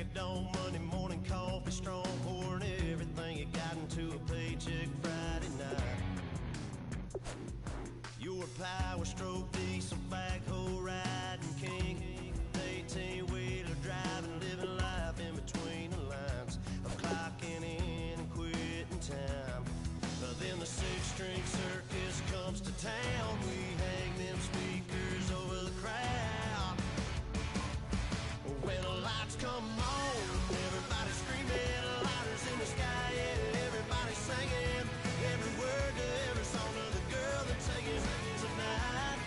of dawn, Monday morning coffee, strong pouring everything you got into a paycheck Friday night. You're a power stroke diesel backhoe riding king, 18-wheeler driving, living life in between the lines of clocking in and quitting time. Then the six-string circus comes to town. We hang them speakers over the crowd. When the lights come on, everybody screaming, lighters in the sky, yeah, everybody singing every word to every song of the girl that's singing tonight.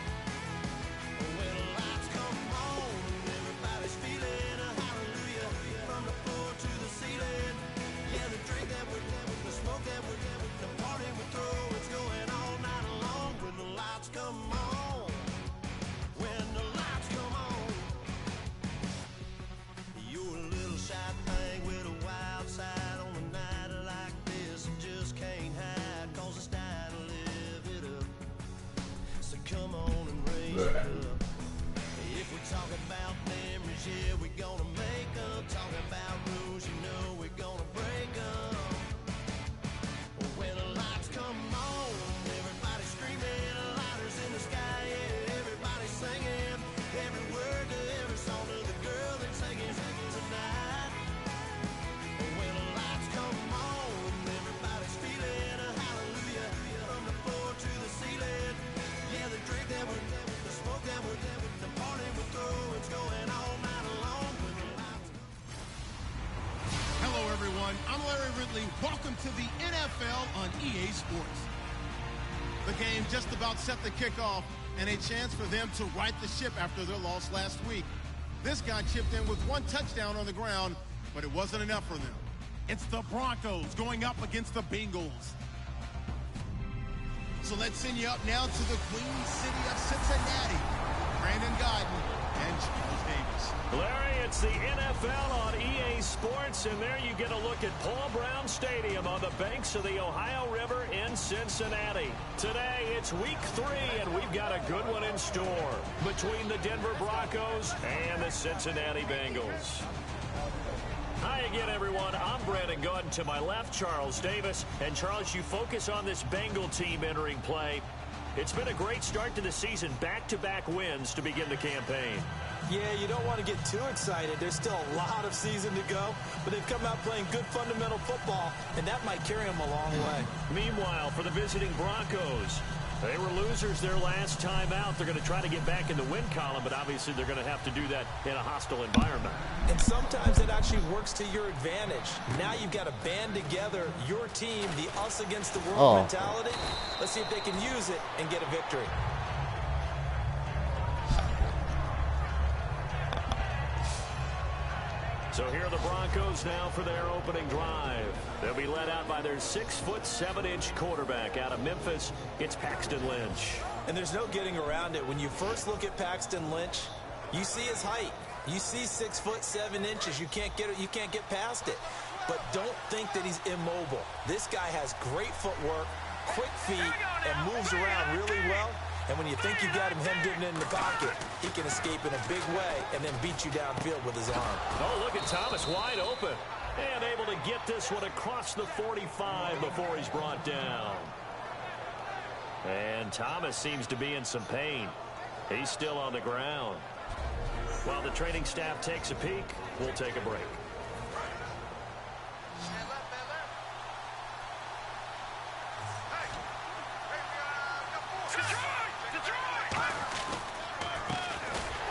When the lights come on, everybody's feeling a hallelujah from the floor to the ceiling. Yeah, the drink that we're the smoke that we're the party we throw, it's going all night long. When the lights come on, when the lights come on. You're a little shy thing with a wild side on a night like this. You just can't hide, cause it's time to live it up. So come on and raise it up. If we talk about memories, yeah, we're gonna make them. Talking about rules, you know we're gonna break them. When the lights come on, everybody's screaming, lighters in the sky, yeah, everybody's singing every word to every song of the girl that's singing tonight. When the lights come on, everybody's feeling a hallelujah from the floor to the ceiling. Yeah, the drink that we're the smoke that we're the party we throw, it's going all night long. When the lights Hello, everyone. I'm Larry Ridley. Welcome to the NFL on EA Sports. The game just about set to kick off, and a chance for them to right the ship after their loss last week. This guy chipped in with one touchdown on the ground, but it wasn't enough for them. It's the Broncos going up against the Bengals. So let's send you up now to the Queen City of Cincinnati. Brandon Guyton and Charles Davis. Larry, it's the NFL on EA Sports, and there you get a look at Paul Brown Stadium on the banks of the Ohio River in Cincinnati. Today, it's week 3, and we've got a good one in store between the Denver Broncos and the Cincinnati Bengals. Hi again, everyone. I'm Brandon Guyton. To my left, Charles Davis. And, Charles, you focus on this Bengal team entering play. It's been a great start to the season, back-to-back wins to begin the campaign. Yeah, you don't want to get too excited. There's still a lot of season to go, but they've come out playing good fundamental football, and that might carry them a long way. Meanwhile, for the visiting Broncos, they were losers their last time out. They're going to try to get back in the win column, but obviously they're going to have to do that in a hostile environment. And sometimes it actually works to your advantage. Now you've got to band together your team, the us against the world mentality. Let's see if they can use it and get a victory. So here are the Broncos now for their opening drive. They'll be led out by their 6'7" quarterback out of Memphis. It's Paxton Lynch. And there's no getting around it. When you first look at Paxton Lynch, you see his height. You see 6'7". You can't get past it. But don't think that he's immobile. This guy has great footwork, quick feet, and moves around really well. And when you think you've got him hemmed in the pocket, he can escape in a big way and then beat you downfield with his arm. Oh, look at Thomas wide open. And able to get this one across the 45 before he's brought down. And Thomas seems to be in some pain. He's still on the ground. While the training staff takes a peek, we'll take a break.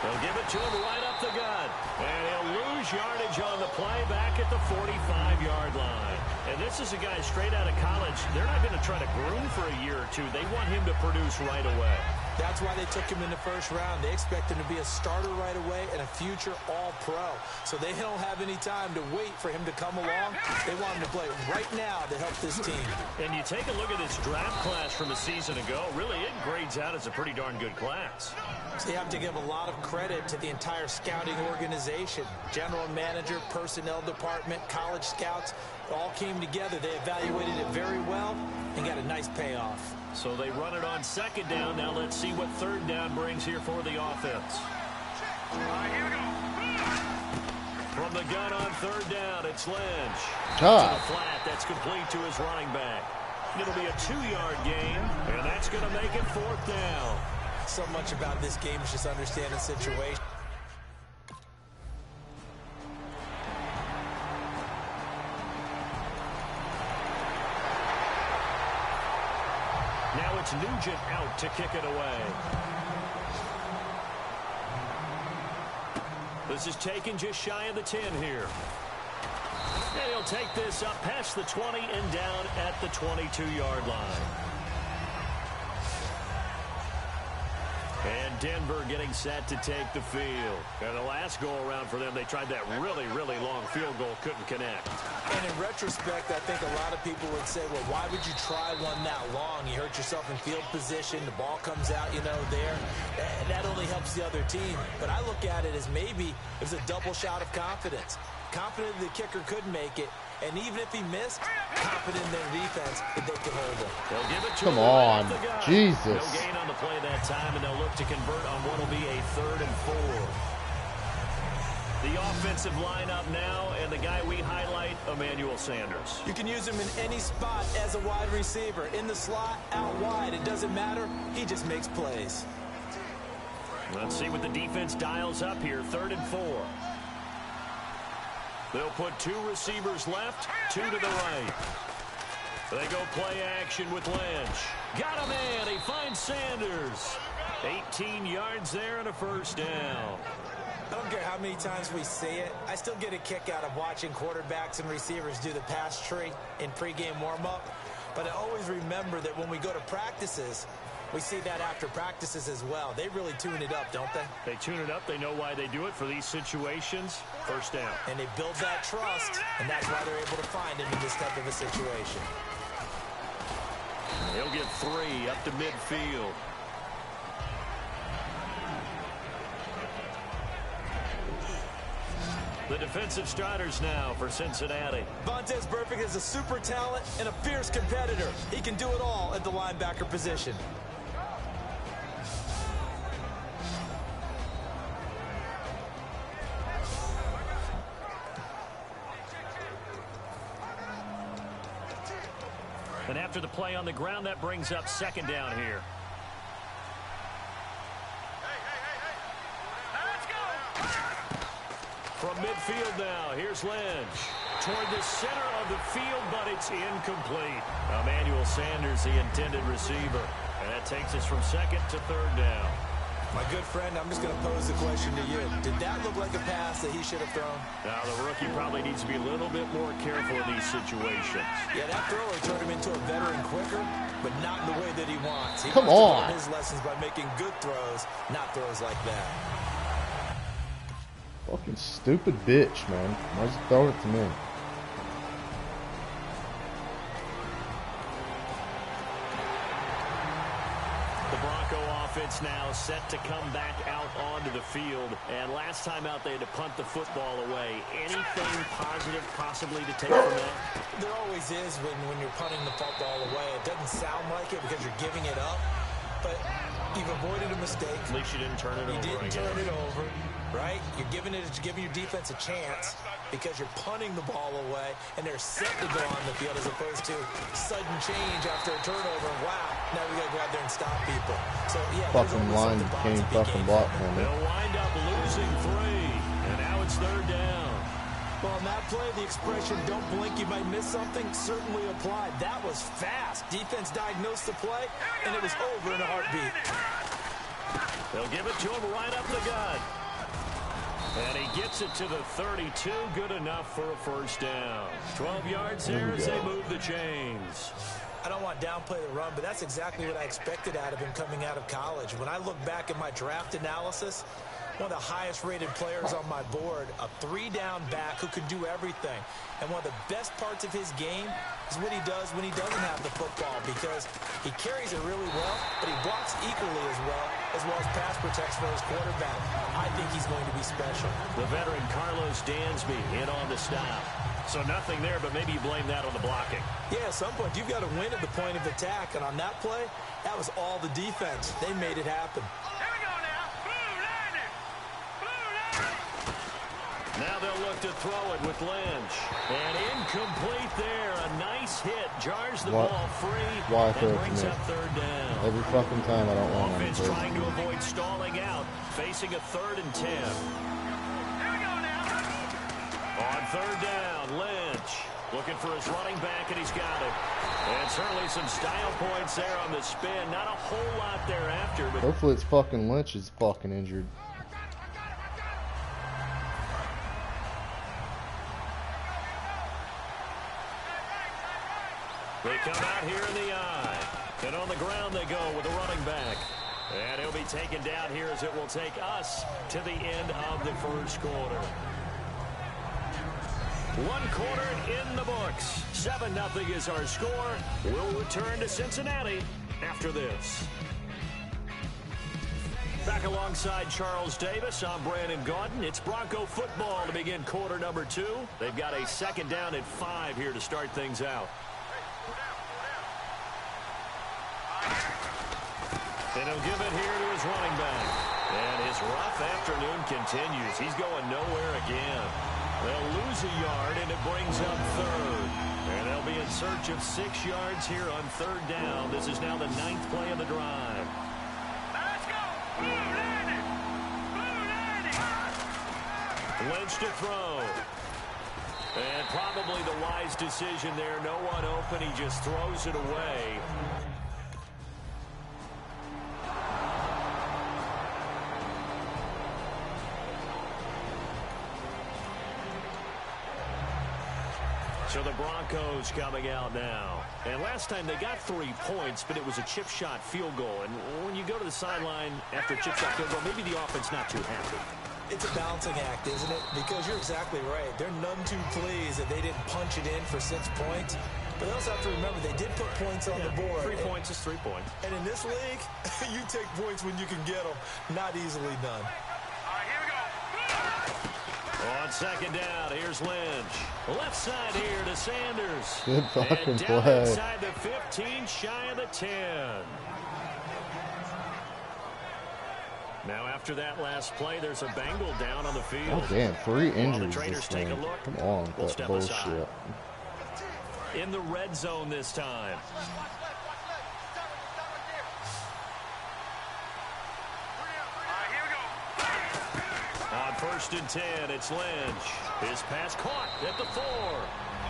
They'll give it to him right up the gut. And he'll lose yardage on the play back at the 45-yard line. And this is a guy straight out of college. They're not going to try to groom for a year or two. They want him to produce right away. That's why they took him in the first round. They expect him to be a starter right away and a future all-pro. So they don't have any time to wait for him to come along. They want him to play right now to help this team. And you take a look at this draft class from a season ago. Really, it grades out as a pretty darn good class. So you have to give a lot of credit to the entire scouting organization. General manager, personnel department, college scouts, all came together. They evaluated it very well and got a nice payoff. So they run it on second down. Now let's see what third down brings here for the offense. Here we go. From the gun on third down, it's Lynch. God. To the flat, that's complete to his running back. It'll be a 2-yard gain, and that's going to make it 4th down. So much about this game is just understanding situation. Now it's Nugent out to kick it away. This is taken just shy of the 10 here. And he'll take this up past the 20 and down at the 22-yard line. And Denver getting set to take the field. And the last go-around for them, they tried that really, really long field goal, couldn't connect. And in retrospect, I think a lot of people would say, well, why would you try one that long? You hurt yourself in field position. The ball comes out, you know, there. That only helps the other team. But I look at it as maybe it was a double shot of confidence. Confident the kicker could make it. And even if he missed, confident in their defense that they could hold him. They'll give it to Come him on, right off the Jesus. No gain on the play that time, and they'll look to convert on what will be a 3rd and 4. The offensive lineup now, and the guy we highlight, Emmanuel Sanders. You can use him in any spot as a wide receiver. In the slot, out wide. It doesn't matter. He just makes plays. Let's see what the defense dials up here. 3rd and 4. They'll put 2 receivers left, 2 to the right. They go play action with Lynch. Got a man. He finds Sanders. 18 yards there and a 1st down. I don't care how many times we see it. I still get a kick out of watching quarterbacks and receivers do the pass tree in pregame warm-up. But I always remember that when we go to practices, we see that after practices as well. They really tune it up, don't they? They tune it up. They know why they do it for these situations. 1st down. And they build that trust, and that's why they're able to find him in this type of a situation. He'll get 3 up to midfield. The defensive starters now for Cincinnati. Vontaze Burfict is a super talent and a fierce competitor. He can do it all at the linebacker position. And after the play on the ground, that brings up 2nd down here. From midfield now, here's Lynch. Toward the center of the field, but it's incomplete. Emmanuel Sanders, the intended receiver. And that takes us from 2nd to 3rd down. My good friend, I'm just going to pose the question to you. Did that look like a pass that he should have thrown? Now, the rookie probably needs to be a little bit more careful in these situations. Yeah, that thrower turned him into a veteran quicker, but not in the way that he wants. He Come wants to on. learn his lessons by making good throws, not throws like that. Fucking stupid bitch, man. Why'd you throw it to me? The Bronco offense now set to come back out onto the field. And last time out, they had to punt the football away. Anything positive possibly to take from that? There always is when you're punting the football away. It doesn't sound like it because you're giving it up, but you've avoided a mistake. At least you didn't turn it over. You didn't again. turn it over, right? You're giving your defense a chance because you're punting the ball away, and they're set to go on the field as opposed to sudden change after a turnover. Wow, now we got to go out there and stop people. So, yeah, Fucking line came fucking block for me. They'll wind up losing 3, and now it's 3rd down. Well, on that play, the expression, don't blink, you might miss something, certainly applied. That was fast. Defense diagnosed the play, and it was over in a heartbeat. They'll give it to him right up the gut. And he gets it to the 32. Good enough for a 1st down. 12 yards there as they move the chains. I don't want to downplay the run, but that's exactly what I expected out of him coming out of college. When I look back at my draft analysis, one of the highest-rated players on my board, a 3-down back who could do everything. And one of the best parts of his game is what he does when he doesn't have the football, because he carries it really well, but he blocks equally as well as pass protects for his quarterback. I think he's going to be special. The veteran Carlos Dansby in on the stop. So nothing there, but maybe you blame that on the blocking. Yeah, at some point, you've got to win at the point of attack. And on that play, that was all the defense. They made it happen. Now they'll look to throw it with Lynch. And incomplete there. A nice hit. Jars the ball free. Why and throw it brings to me? up third down. Every fucking time I don't want him. Offense trying to avoid stalling out. Facing a 3rd and 10. On third down, Lynch looking for his running back, and he's got it. And certainly some style points there on the spin. Not a whole lot thereafter. But hopefully it's fucking Lynch is fucking injured. they come out here in the eye. And on the ground they go with a running back. And he'll be taken down here as it will take us to the end of the first quarter. 1 quarter in the books. 7-0 is our score. We'll return to Cincinnati after this. Back alongside Charles Davis, I'm Brandon Gaudin. It's Bronco football to begin quarter number 2. They've got a 2nd down and 5 here to start things out. And he'll give it here to his running back. And his rough afternoon continues. He's going nowhere again. They'll lose a yard, and it brings up 3rd. And they'll be in search of 6 yards here on 3rd down. This is now the 9th play of the drive. Let's go! Lynch to throw. And probably the wise decision there. No one open. He just throws it away. So the Broncos coming out now. And last time they got 3 points, but it was a chip shot field goal. And when you go to the sideline after a chip shot field goal, maybe the offense not too happy. It's a balancing act, isn't it? Because you're exactly right. They're none too pleased that they didn't punch it in for 6 points. But they also have to remember they did put points on the board. 3 points is 3 points. And in this league, you take points when you can get them. Not easily done. On 2nd down, here's Lynch. Left side here to Sanders. Good fucking and down play. inside the 15, shy of the 10. Now after that last play, there's a Bengal down on the field. Oh damn, 3 While the injuries Traders this take a game. look, Come on, we'll that step bullshit. aside. In the red zone this time. On 1st and 10, it's Lynch. His pass caught at the 4.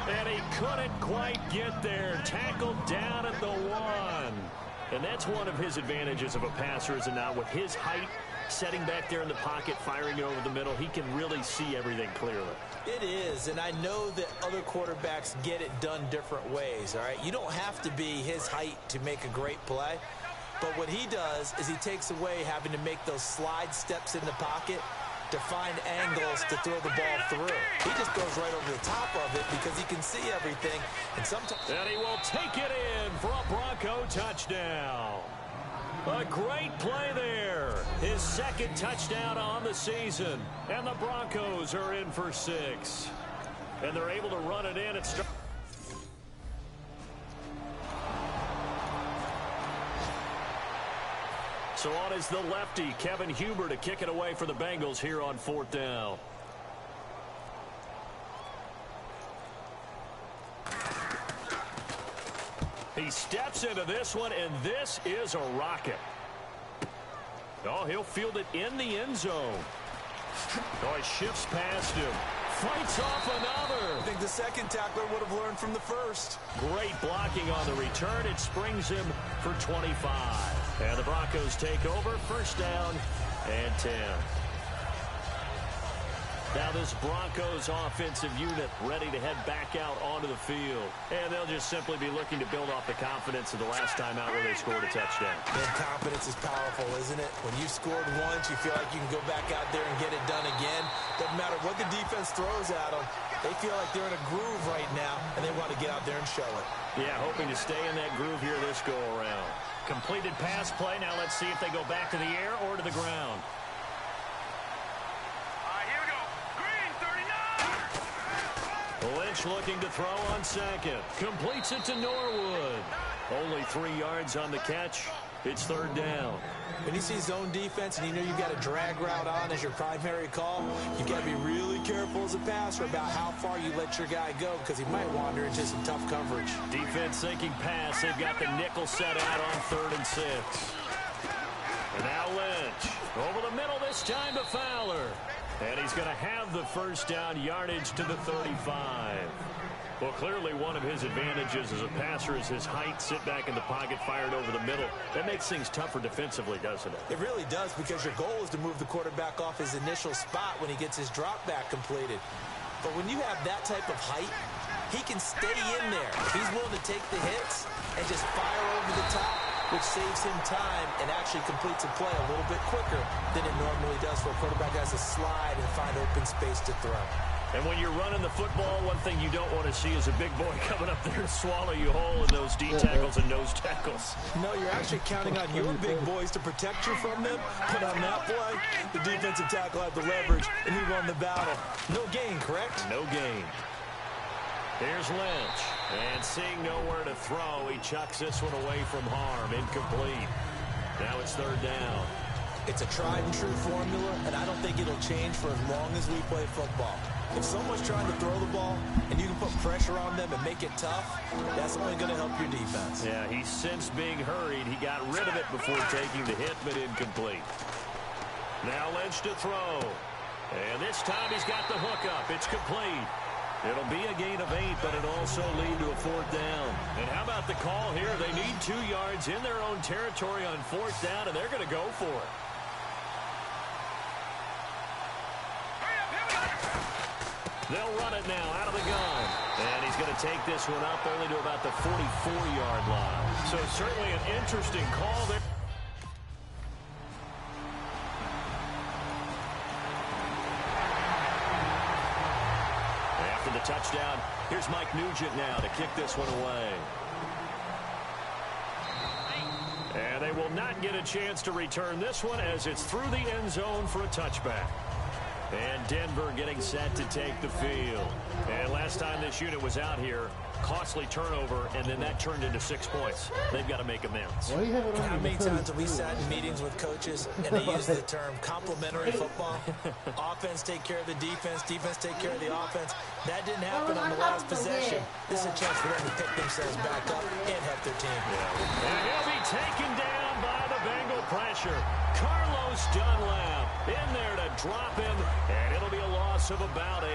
And he couldn't quite get there. Tackled down at the 1. And that's one of his advantages of a passer, is it not? With his height, setting back there in the pocket, firing it over the middle, he can really see everything clearly. It is, and I know that other quarterbacks get it done different ways, all right? You don't have to be his height to make a great play. But what he does is he takes away having to make those slide steps in the pocket to find angles to throw the ball through. He just goes right over the top of it because he can see everything. And sometimes... And he will take it in for a Bronco touchdown. A great play there. His 2nd touchdown on the season. And the Broncos are in for 6. And they're able to run it in. It's... So on is the lefty, Kevin Huber, to kick it away for the Bengals here on 4th down. He steps into this one, and this is a rocket. Oh, he'll field it in the end zone. Oh, he shifts past him. Fights off another. I think the 2nd tackler would have learned from the 1st. Great blocking on the return. It springs him for 25. And the Broncos take over. 1st down and 10. Now this Broncos offensive unit ready to head back out onto the field. And they'll just simply be looking to build off the confidence of the last time out where they scored a touchdown. And confidence is powerful, isn't it? When you scored once, you feel like you can go back out there and get it done again. Doesn't matter what the defense throws at them. They feel like they're in a groove right now, and they want to get out there and show it. Yeah, hoping to stay in that groove here this go-around. Completed pass play. Now let's see if they go back to the air or to the ground. Lynch looking to throw on 2nd. Completes it to Norwood. Only 3 yards on the catch. It's 3rd down. When you see zone defense and you know you've got a drag route on as your primary call, you've got to be really careful as a passer about how far you let your guy go because he might wander into some tough coverage. Defense sinking pass. They've got the nickel set out on 3rd and 6. And now Lynch. Over the middle this time to Fowler. And he's going to have the first down, yardage to the 35. Well, clearly one of his advantages as a passer is his height, sit back in the pocket, fired over the middle. That makes things tougher defensively, doesn't it? It really does, because your goal is to move the quarterback off his initial spot when he gets his drop back completed. But when you have that type of height, he can stay in there. He's willing to take the hits and just fire over the top, which saves him time and actually completes a play a little bit quicker than it normally does for a quarterback has to slide and find open space to throw. And when you're running the football, one thing you don't want to see is a big boy coming up there to swallow you whole in those D tackles and nose tackles. No, you're actually counting on your big boys to protect you from them. But on that play, the defensive tackle had the leverage, and he won the battle. No gain, correct? No gain. Here's Lynch. And seeing nowhere to throw, he chucks this one away from harm. Incomplete. Now it's 3rd down. It's a tried-and-true formula, and I don't think it'll change for as long as we play football. If someone's trying to throw the ball and you can put pressure on them and make it tough, that's only going to help your defense. Yeah, he sensed being hurried. He got rid of it before taking the hit, but incomplete. Now Lynch to throw. And this time he's got the hook up. It's complete. It'll be a gain of 8, but it'll also lead to a 4th down. And how about the call here? They need 2 yards in their own territory on 4th down, and they're going to go for it. They'll run it now out of the gun. And he's going to take this one up only to about the 44-yard line. So certainly an interesting call there. After the touchdown, here's Mike Nugent now to kick this one away. And they will not get a chance to return this one as it's through the end zone for a touchback. And Denver getting set to take the field. And last time this unit was out here, costly turnover, and then that turned into 6 points. They've got to make amends. How many times have we sat in meetings with coaches and they use the term complementary football? Offense take care of the defense, defense take care of the offense. That didn't happen on the last possession. This is a chance for them to pick themselves back up and help their team. And he'll be taken down by the Bengal pressure. Carlos Dunlap in there to drop him, and it'll be a loss of about 8.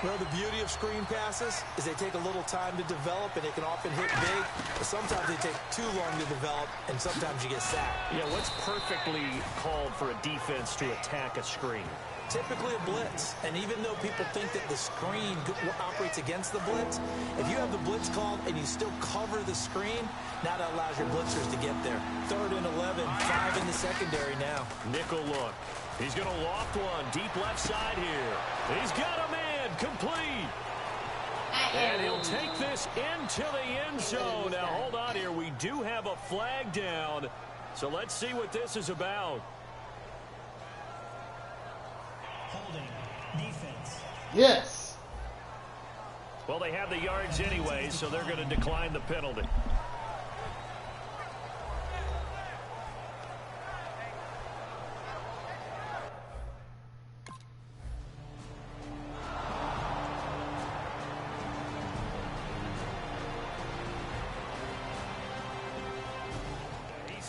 Well, the beauty of screen passes is they take a little time to develop, and they can often hit big, but sometimes they take too long to develop, and sometimes you get sacked. Yeah, what's perfectly called for a defense to attack a screen? Typically a blitz, and even though people think that the screen operates against the blitz, if you have the blitz called and you still cover the screen, now that allows your blitzers to get there. 3rd and 11, 5 in the secondary now. Nickel look. He's going to loft one deep left side here. He's got a man complete. And he'll take this into the end zone. Now, hold on here. We do have a flag down. So let's see what this is about. Holding defense. Yes. Well, they have the yards anyway, so they're going to decline the penalty.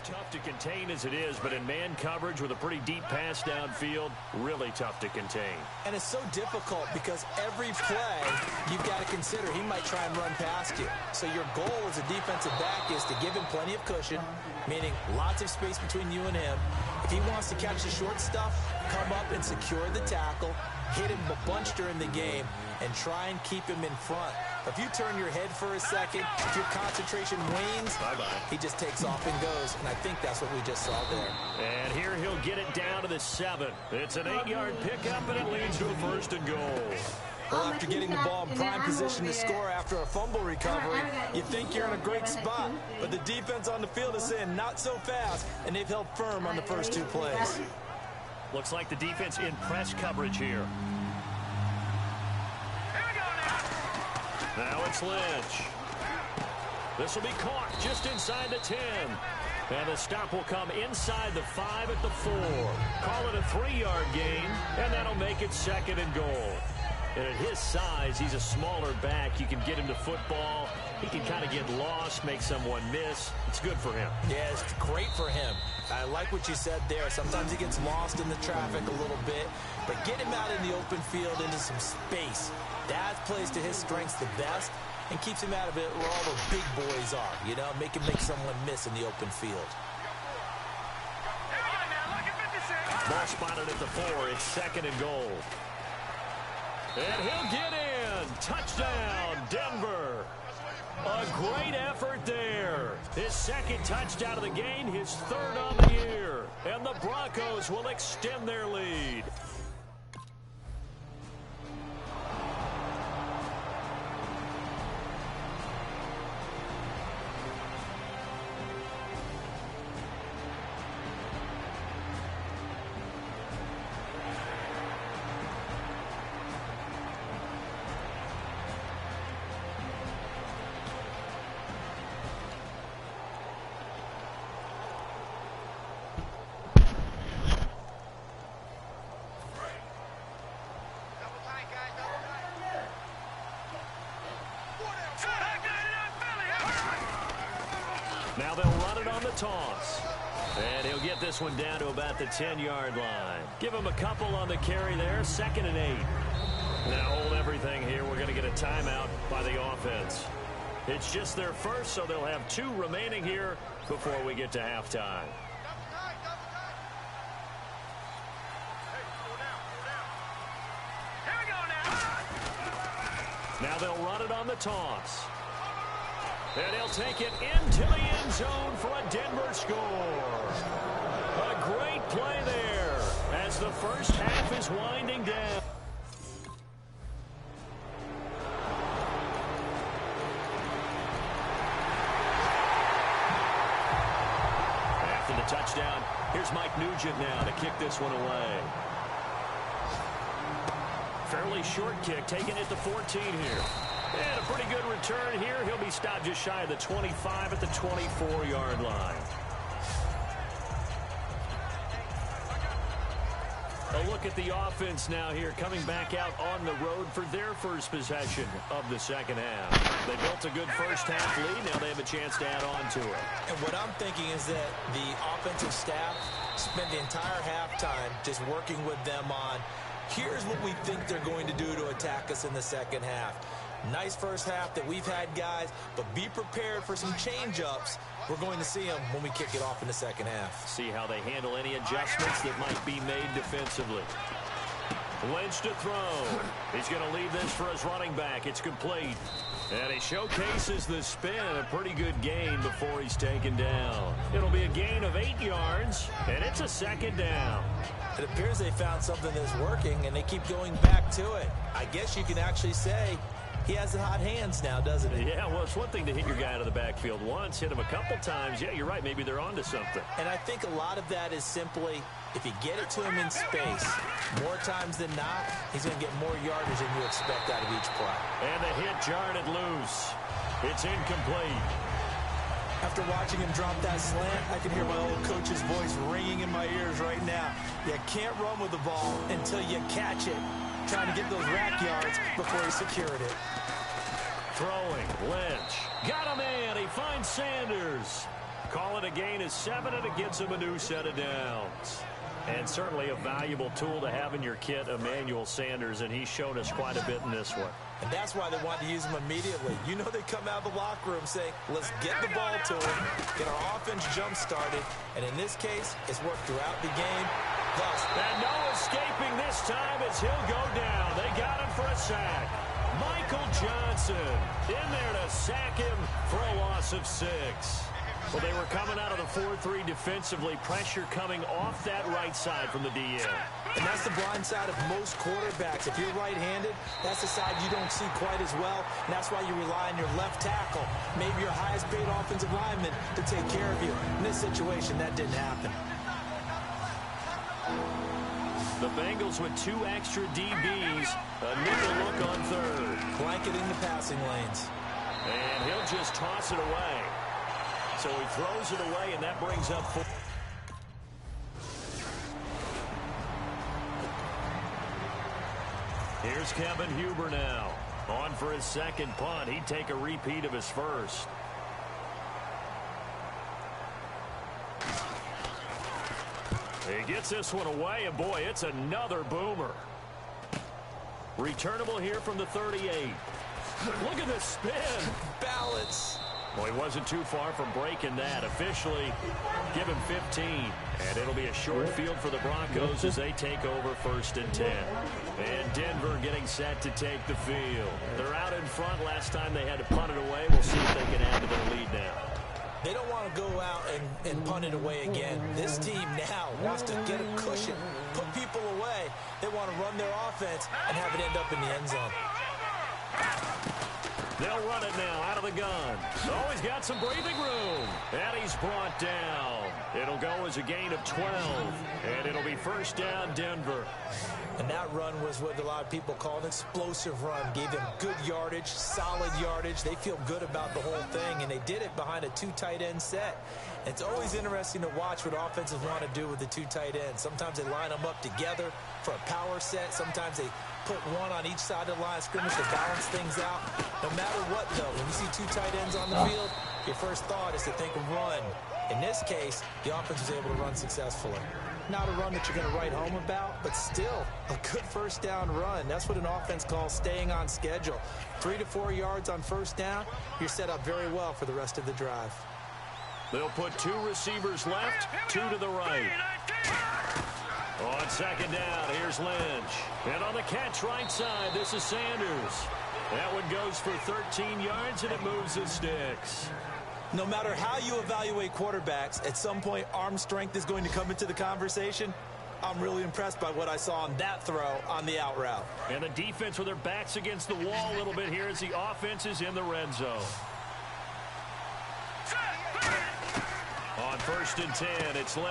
Tough to contain as it is, but in man coverage with a pretty deep pass downfield, really tough to contain. And it's so difficult because every play you've got to consider he might try and run past you. So your goal as a defensive back is to give him plenty of cushion, meaning lots of space between you and him. If he wants to catch the short stuff, come up and secure the tackle, hit him a bunch during the game, and try and keep him in front. If you turn your head for a second, if your concentration wanes, he just takes off and goes, and I think that's what we just saw there. And here he'll get it down to the 7. It's an 8-yard pickup, and it leads to a 1st and goal. Well, after getting the ball in prime position to score after a fumble recovery, you think you're in a great spot, but the defense on the field is saying not so fast, and they've held firm on the first 2 plays. Looks like the defense in press coverage here. Now it's Lynch. This will be caught just inside the 10. And the stop will come inside the 5 at the 4. Call it a 3-yard gain, and that'll make it 2nd and goal. And at his size, he's a smaller back. You can get him to football. He can kind of get lost, make someone miss. It's good for him. Yeah, it's great for him. I like what you said there. Sometimes he gets lost in the traffic a little bit, but get him out in the open field into some space. That plays to his strengths the best and keeps him out of it where all the big boys are, you know, make someone miss in the open field. Ball spotted at the 4. It's 2nd and goal. And he'll get in. Touchdown, Denver. A great effort there. His 2nd touchdown of the game, his 3rd on the year. And the Broncos will extend their lead. Now they'll run it on the toss. And he'll get this one down to about the 10-yard line. Give him a couple on the carry there. 2nd and 8. Now hold everything here. We're going to get a timeout by the offense. It's just their first, so they'll have 2 remaining here before we get to halftime. Now they'll run it on the toss. And he'll take it into the end zone for a Denver score. A great play there as the first half is winding down. After the touchdown, here's Mike Nugent now to kick this one away. Fairly short kick, taking it to 14 here. And a pretty good return here. He'll be stopped just shy of the 25 at the 24-yard line. A look at the offense now here, coming back out on the road for their first possession of the second half. They built a good first half lead. Now they have a chance to add on to it. And what I'm thinking is that the offensive staff spent the entire halftime just working with them on, here's what we think they're going to do to attack us in the second half. Nice first half that we've had, guys, but be prepared for some change-ups. We're going to see them when we kick it off in the second half. See how they handle any adjustments that might be made defensively. Lynch to throw. He's going to leave this for his running back. It's complete. And he showcases the spin. A pretty good gain before he's taken down. It'll be a gain of 8 yards, and it's a 2nd down. It appears they found something that's working, and they keep going back to it. I guess you can actually say he has the hot hands now, doesn't he? Yeah, well, it's one thing to hit your guy out of the backfield once, hit him a couple times. Yeah, you're right. Maybe they're onto something. And I think a lot of that is simply, if you get it to him in space, more times than not, he's going to get more yardage than you expect out of each play. And the hit jarred it loose. It's incomplete. After watching him drop that slant, I can hear my old coach's voice ringing in my ears right now. You can't run with the ball until you catch it. Trying to get those rack yards before he secured it. Throwing, Lynch. Got him in. He finds Sanders. Call it a gain of 7, and it gets him a new set of downs. And certainly a valuable tool to have in your kit, Emmanuel Sanders, and he's shown us quite a bit in this one. And that's why they wanted to use him immediately. You know they come out of the locker room saying, let's get the ball to him, get our offense jump-started. And in this case, it's worked throughout the game. Thus, and no escaping this time as he'll go down. They got him for a sack. Michael Johnson in there to sack him for a loss of 6. Well, they were coming out of the 4-3 defensively. Pressure coming off that right side from the DN. And that's the blind side of most quarterbacks. If you're right-handed, that's the side you don't see quite as well. And that's why you rely on your left tackle, maybe your highest-paid offensive lineman, to take care of you. In this situation, that didn't happen. The Bengals with 2 extra DBs. A nickel look on third. Blanketing the passing lanes. And he'll just toss it away. So he throws it away, and that brings up 4. Here's Kevin Huber now. On for his second punt. He'd take a repeat of his first. He gets this one away, and boy, it's another boomer. Returnable here from the 38. Look at this spin. Balance. Well, he wasn't too far from breaking that. Officially, give him 15. And it'll be a short field for the Broncos as they take over 1st and 10. And Denver getting set to take the field. They're out in front. Last time they had to punt it away. We'll see if they can add to their lead now. They don't want to go out and punt it away again. This team now wants to get a cushion, put people away. They want to run their offense and have it end up in the end zone. They'll run it now out of the gun. Oh, he's got some breathing room. And he's brought down. It'll go as a gain of 12. And it'll be 1st down, Denver. And that run was what a lot of people call an explosive run. Gave them good yardage, solid yardage. They feel good about the whole thing, and they did it behind a 2 tight end set. It's always interesting to watch what offenses want to do with the 2 tight ends. Sometimes they line them up together for a power set. Sometimes they put one on each side of the line of scrimmage to balance things out. No matter what, though, when you see 2 tight ends on the field, your first thought is to think of run. In this case, the offense was able to run successfully. Not a run that you're going to write home about, but still a good 1st down run. That's what an offense calls staying on schedule. 3 to 4 yards on 1st down, you're set up very well for the rest of the drive. They'll put 2 receivers left, 2 to the right. On 2nd down, here's Lynch. And on the catch right side, this is Sanders. That one goes for 13 yards, and it moves the sticks. No matter how you evaluate quarterbacks, at some point arm strength is going to come into the conversation. I'm really impressed by what I saw on that throw on the out route. And the defense with their backs against the wall a little bit here as the offense is in the red zone. On 1st and 10, it's Lynch.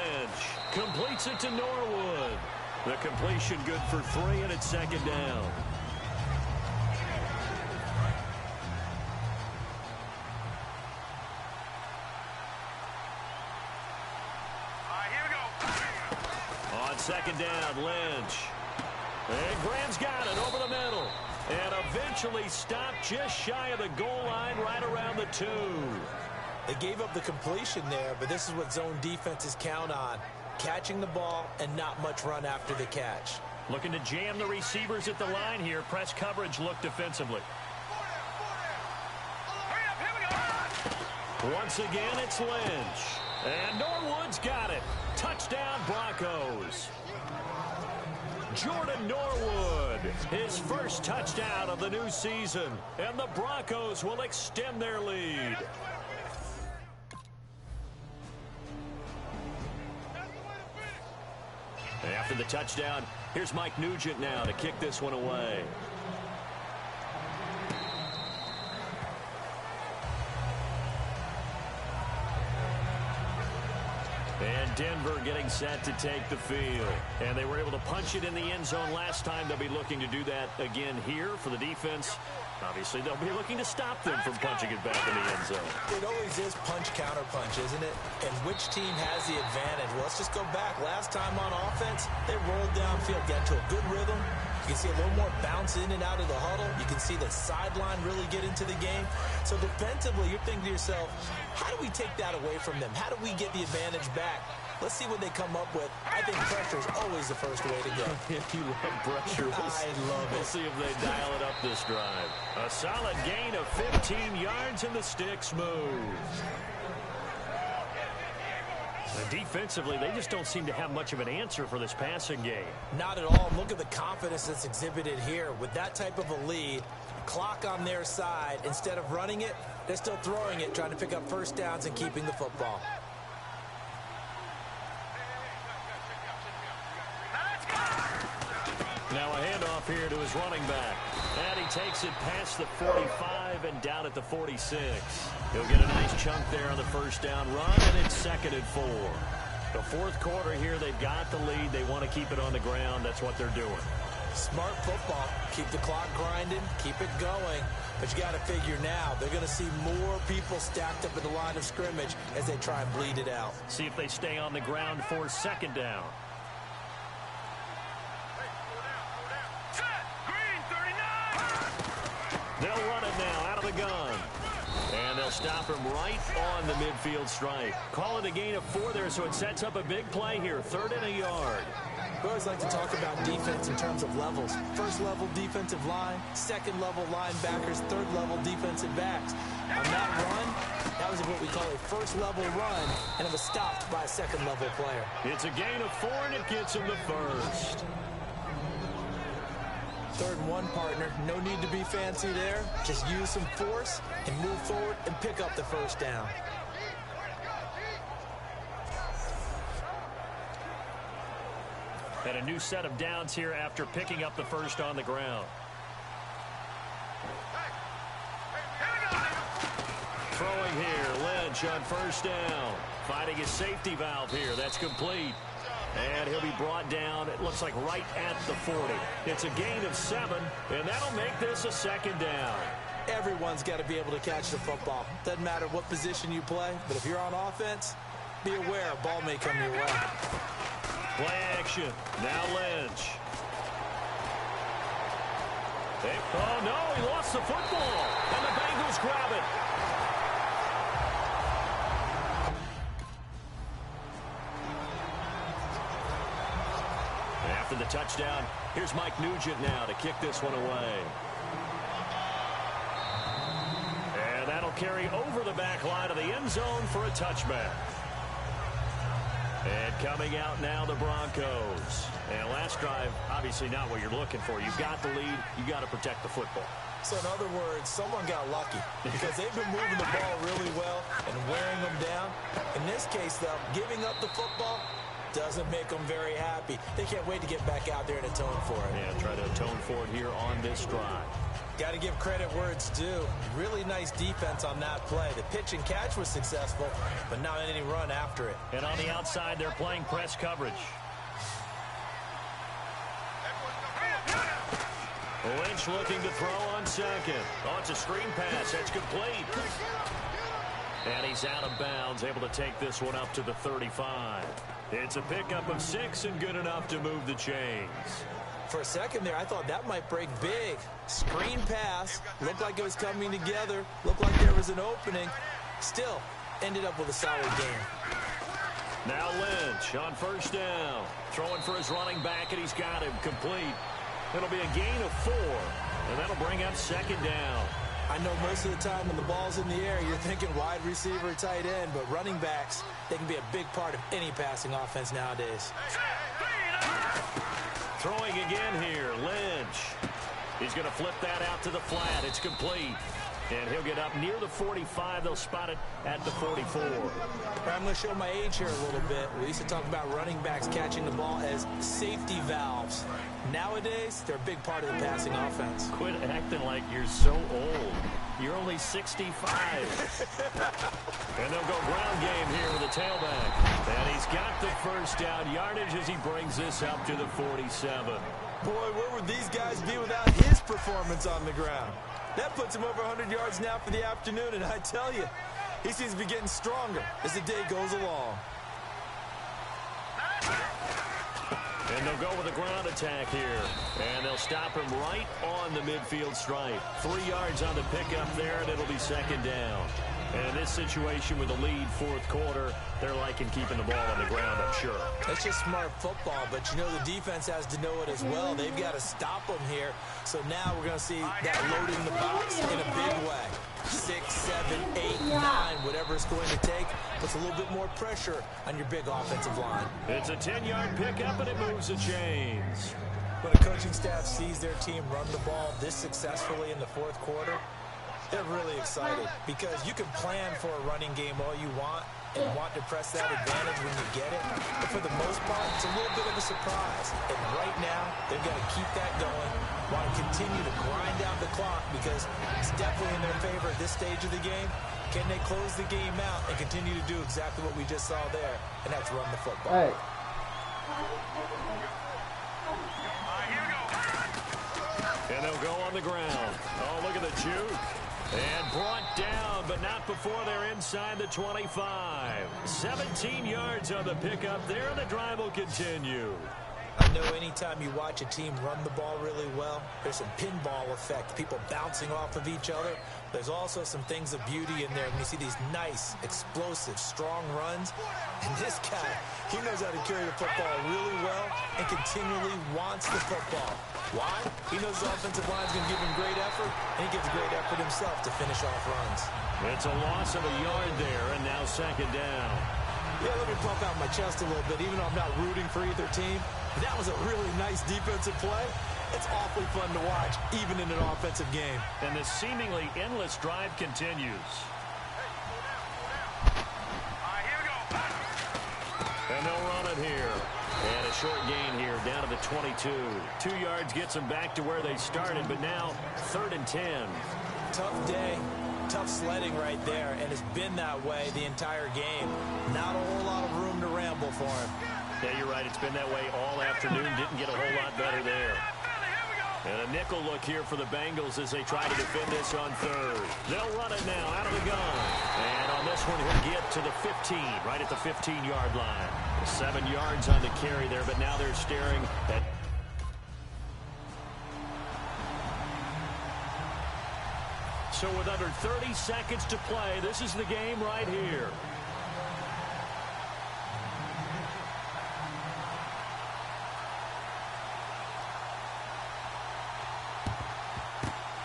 Completes it to Norwood. The completion good for 3, and it's 2nd down. On 2nd down, Lynch. And Graham's got it over the middle. And eventually stopped just shy of the goal line right around the 2. They gave up the completion there, but this is what zone defenses count on. Catching the ball and not much run after the catch. Looking to jam the receivers at the line here. Press coverage look defensively. Once again, it's Lynch. And Norwood's got it. Touchdown, Broncos. Jordan Norwood, his first touchdown of the new season. And the Broncos will extend their lead. After the touchdown, here's Mike Nugent now to kick this one away. And Denver getting set to take the field. And they were able to punch it in the end zone last time. They'll be looking to do that again here for the defense. Obviously, they'll be looking to stop them from punching it back in the end zone. It always is punch-counter-punch, isn't it? And which team has the advantage? Well, let's just go back. Last time on offense, they rolled downfield, got into a good rhythm. You can see a little more bounce in and out of the huddle. You can see the sideline really get into the game. So defensively, you're thinking to yourself, how do we take that away from them? How do we get the advantage back? Let's see what they come up with. I think pressure is always the first way to go. You love pressure. I love it. We'll see if they dial it up this drive. A solid gain of 15 yards, and the sticks move. And defensively, they just don't seem to have much of an answer for this passing game. Not at all. Look at the confidence that's exhibited here. With that type of a lead, clock on their side, instead of running it, they're still throwing it, trying to pick up 1st downs and keeping the football. Now a handoff here to his running back. And he takes it past the 45 and down at the 46. He'll get a nice chunk there on the 1st down run, and it's 2nd and 4. The 4th quarter here, they've got the lead. They want to keep it on the ground. That's what they're doing. Smart football. Keep the clock grinding, keep it going. But you got to figure now, they're going to see more people stacked up at the line of scrimmage as they try and bleed it out. See if they stay on the ground for second down. They'll run it now out of the gun. And they'll stop him right on the midfield stripe. Call it a gain of 4 there, so it sets up a big play here. 3rd and a yard. We always like to talk about defense in terms of levels. First level defensive line, second level linebackers, third level defensive backs. On that run, that was what we call a first level run, and it was stopped by a second level player. It's a gain of 4, and it gets him the first. 3rd and 1, partner. No need to be fancy there. Just use some force and move forward and pick up the first down. And a new set of downs here after picking up the first on the ground. Throwing here, Lynch on first down. Finding his safety valve here. That's complete. And he'll be brought down, it looks like right at the 40. It's a gain of 7, and that'll make this a second down. Everyone's got to be able to catch the football. Doesn't matter what position you play, but if you're on offense, be aware a ball may come your way. Play action. Now Lynch. Oh, no, he lost the football. And the Bengals grab it. After the touchdown, here's Mike Nugent now to kick this one away. And that'll carry over the back line of the end zone for a touchback. And coming out now, the Broncos. And last drive, obviously not what you're looking for. You've got the lead. You've got to protect the football. So in other words, someone got lucky because they've been moving the ball really well and wearing them down. In this case, though, giving up the football doesn't make them very happy. They can't wait to get back out there and atone for it. Yeah, try to atone for it here on this drive. Got to give credit where it's due. Really nice defense on that play. The pitch and catch was successful, but not any run after it. And on the outside, they're playing press coverage. Lynch looking to throw on second. Oh, it's a screen pass. That's complete. And he's out of bounds, able to take this one up to the 35. It's a pickup of 6 and good enough to move the chains. For a second there, I thought that might break big. Screen pass. Looked like it was coming together. Looked like there was an opening. Still, ended up with a solid game. Now Lynch on first down. Throwing for his running back, and he's got him complete. It'll be a gain of 4, and that'll bring up second down. I know most of the time when the ball's in the air, you're thinking wide receiver, tight end, but running backs, they can be a big part of any passing offense nowadays. Throwing again here, Lynch. He's going to flip that out to the flat. It's complete. And he'll get up near the 45. They'll spot it at the 44. I'm going to show my age here a little bit. We used to talk about running backs catching the ball as safety valves. Nowadays, they're a big part of the passing offense. Quit acting like you're so old. You're only 65. And they'll go ground game here with a tailback. And he's got the first down yardage as he brings this up to the 47. Boy, where would these guys be without his performance on the ground? That puts him over 100 yards now for the afternoon, and I tell you, he seems to be getting stronger as the day goes along. And they'll go with a ground attack here. And they'll stop him right on the midfield stripe. 3 yards on the pickup there, and it'll be second down. And in this situation with the lead fourth quarter, they're liking keeping the ball on the ground, I'm sure. That's just smart football, but you know the defense has to know it as well. They've got to stop them here. So now we're going to see that loading the box in a big way. 6, 7, 8, 9, whatever it's going to take, puts a little bit more pressure on your big offensive line. It's a 10-yard pickup, and it moves the chains. When a coaching staff sees their team run the ball this successfully in the fourth quarter, they're really excited because you can plan for a running game all you want and want to press that advantage when you get it. But for the most part, it's a little bit of a surprise. And right now, they've got to keep that going, want to continue to grind out the clock because it's definitely in their favor at this stage of the game. Can they close the game out and continue to do exactly what we just saw there, and that's run the football. Hey. go on the ground. Oh, look at the juke. And brought down, but not before they're inside the 25. 17 yards on the pickup there, and the drive will continue. I know anytime you watch a team run the ball really well, there's some pinball effect, people bouncing off of each other. There's also some things of beauty in there when you see these nice, explosive, strong runs. And this guy, he knows how to carry the football really well and continually wants the football. Why? He knows the offensive line's going to give him great effort, and he gives great effort himself to finish off runs. It's a loss of a yard there, and now second down. Yeah, let me pump out my chest a little bit, even though I'm not rooting for either team. That was a really nice defensive play. It's awfully fun to watch, even in an offensive game. And the seemingly endless drive continues. And they'll run it here. And a short gain here, down to the 22. 2 yards gets them back to where they started, but now 3rd and 10. Tough day. Tough sledding right there, and it's been that way the entire game. Not a whole lot of room to ramble for him. Yeah, you're right. It's been that way all afternoon. Didn't get a whole lot better there. And a nickel look here for the Bengals as they try to defend this on 3rd. They'll run it now out of the gun. And on this one, he'll get to the 15, right at the 15-yard line. 7 yards on the carry there, but now they're staring at... So with under 30 seconds to play, this is the game right here.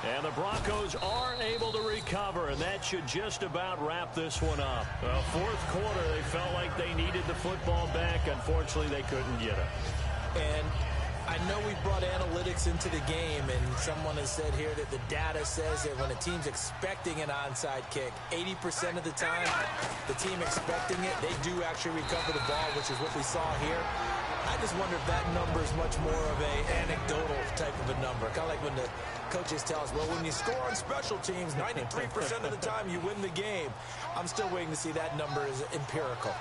And the Broncos are able to recover, and that should just about wrap this one up. Fourth quarter, they felt like they needed the football back. Unfortunately, they couldn't get it. And I know we brought analytics into the game, and someone has said here that the data says that when a team's expecting an onside kick, 80% of the time, the team expecting it, they do actually recover the ball, which is what we saw here. I just wonder if that number is much more of a anecdotal type of a number. Kind of like when the coaches tell us, well, when you score on special teams, 93% of the time you win the game. I'm still waiting to see that number is empirical.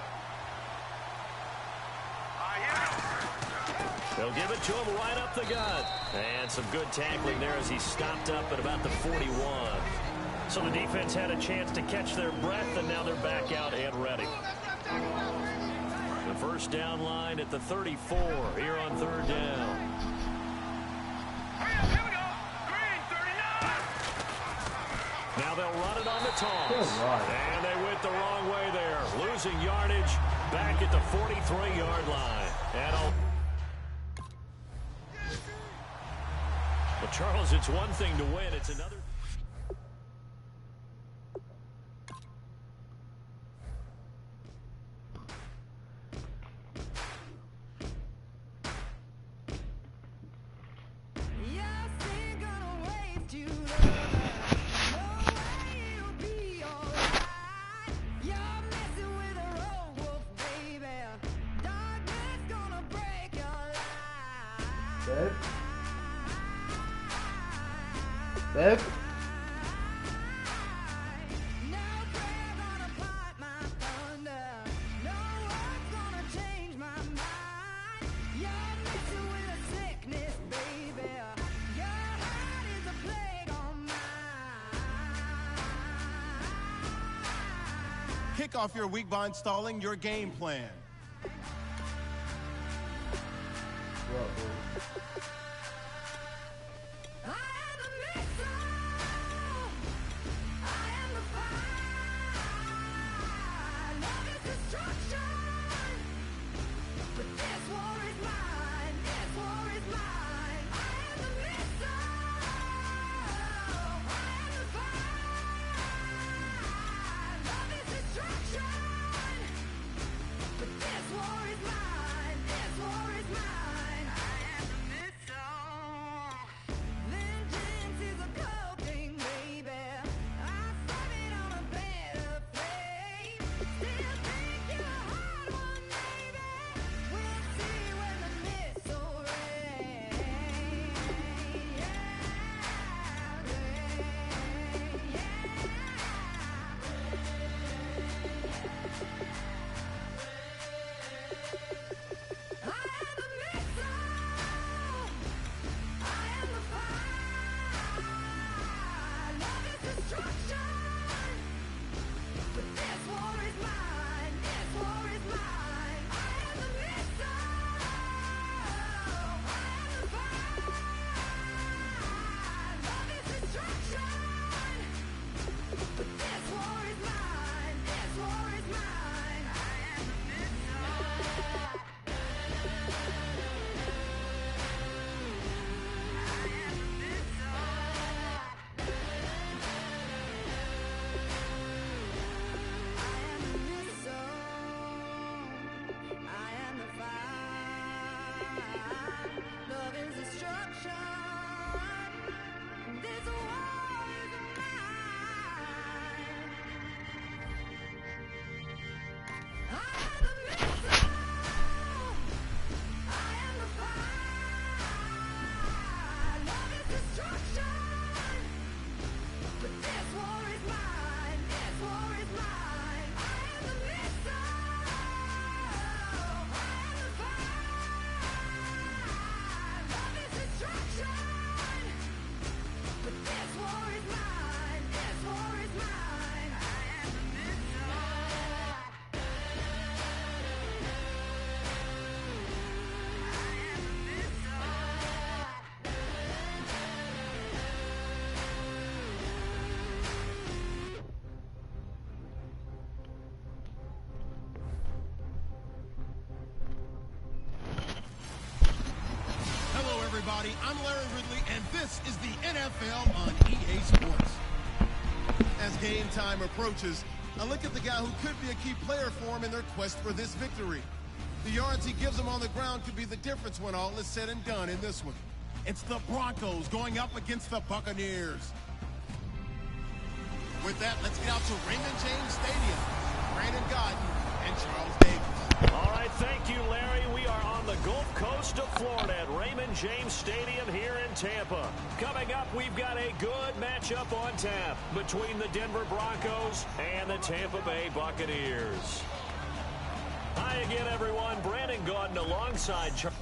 They'll give it to him right up the gut. And some good tackling there as he stopped up at about the 41. So the defense had a chance to catch their breath, and now they're back out and ready. The first down line at the 34 here on 3rd down. Here we go. Green, 39. Now they'll run it on the toss. And they went the wrong way there. Losing yardage back at the 43-yard line. And well, Charles, it's one thing to win. It's another. Bev? Kick off your week by installing your game plan. everybody. I'm Larry Ridley, and this is the NFL on EA Sports. As game time approaches, a look at the guy who could be a key player for him in their quest for this victory. The yards he gives them on the ground could be the difference when all is said and done in this one. It's the Broncos going up against the Buccaneers. With that, let's get out to Raymond James Stadium. Brandon Godden and Charles Davis. All right, thank you, Larry. We are on the Gulf Coast of Florida at Raymond James Stadium here in Tampa. Coming up, we've got a good matchup on tap between the Denver Broncos and the Tampa Bay Buccaneers. Hi again, everyone. Brandon Gaudin alongside Charles.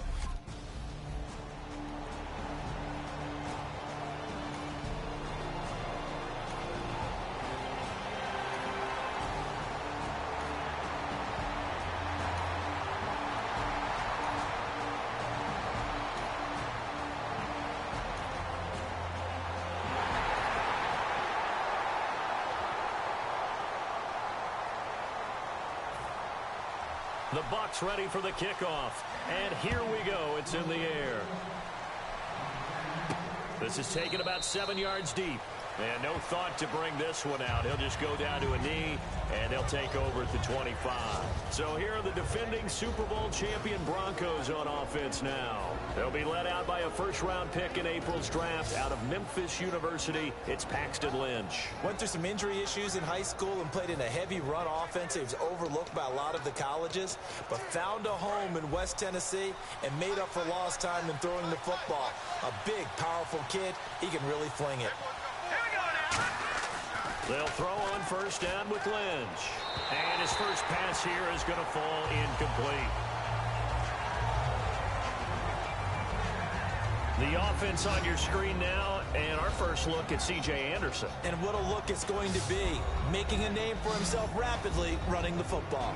The Bucs ready for the kickoff. And here we go. It's in the air. This is taken about 7 yards deep. And no thought to bring this one out. He'll just go down to a knee, and they'll take over at the 25. So here are the defending Super Bowl champion Broncos on offense now. They'll be led out by a first-round pick in April's draft out of Memphis University. It's Paxton Lynch. Went through some injury issues in high school and played in a heavy run offense. He was overlooked by a lot of the colleges, but found a home in West Tennessee and made up for lost time in throwing the football. A big, powerful kid. He can really fling it. They'll throw on first down with Lynch. And his first pass here is going to fall incomplete. The offense on your screen now, and our first look at C.J. Anderson. And what a look it's going to be. Making a name for himself rapidly, running the football.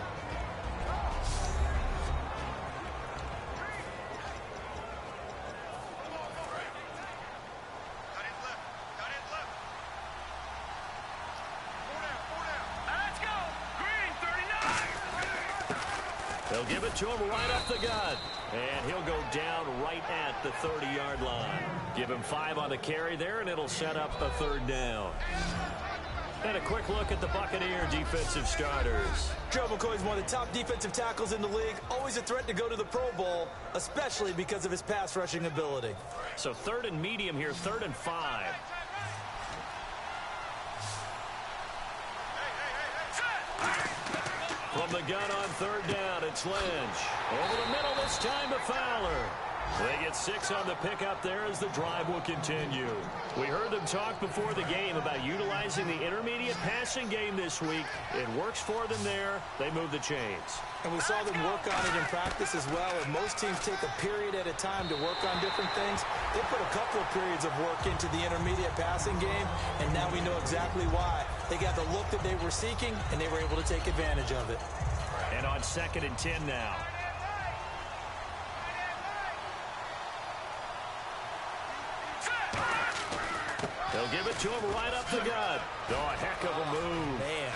They'll give it to him right up the gut. And he'll go down right at the 30-yard line. Give him 5 on the carry there, and it'll set up a third down. And a quick look at the Buccaneer defensive starters. Joe McCoy's one of the top defensive tackles in the league. Always a threat to go to the Pro Bowl, especially because of his pass rushing ability. So 3rd and medium here, 3rd and 5. From the gun on 3rd down, it's Lynch. Over the middle this time to Fowler. They get 6 on the pickup there as the drive will continue. We heard them talk before the game about utilizing the intermediate passing game this week. It works for them there. They move the chains. And we saw them work on it in practice as well. And most teams take a period at a time to work on different things. They put a couple of periods of work into the intermediate passing game, and now we know exactly why. They got the look that they were seeking, and they were able to take advantage of it. And on 2nd and 10 now. They'll give it to him right up the gut. Oh, a heck of a move. Man.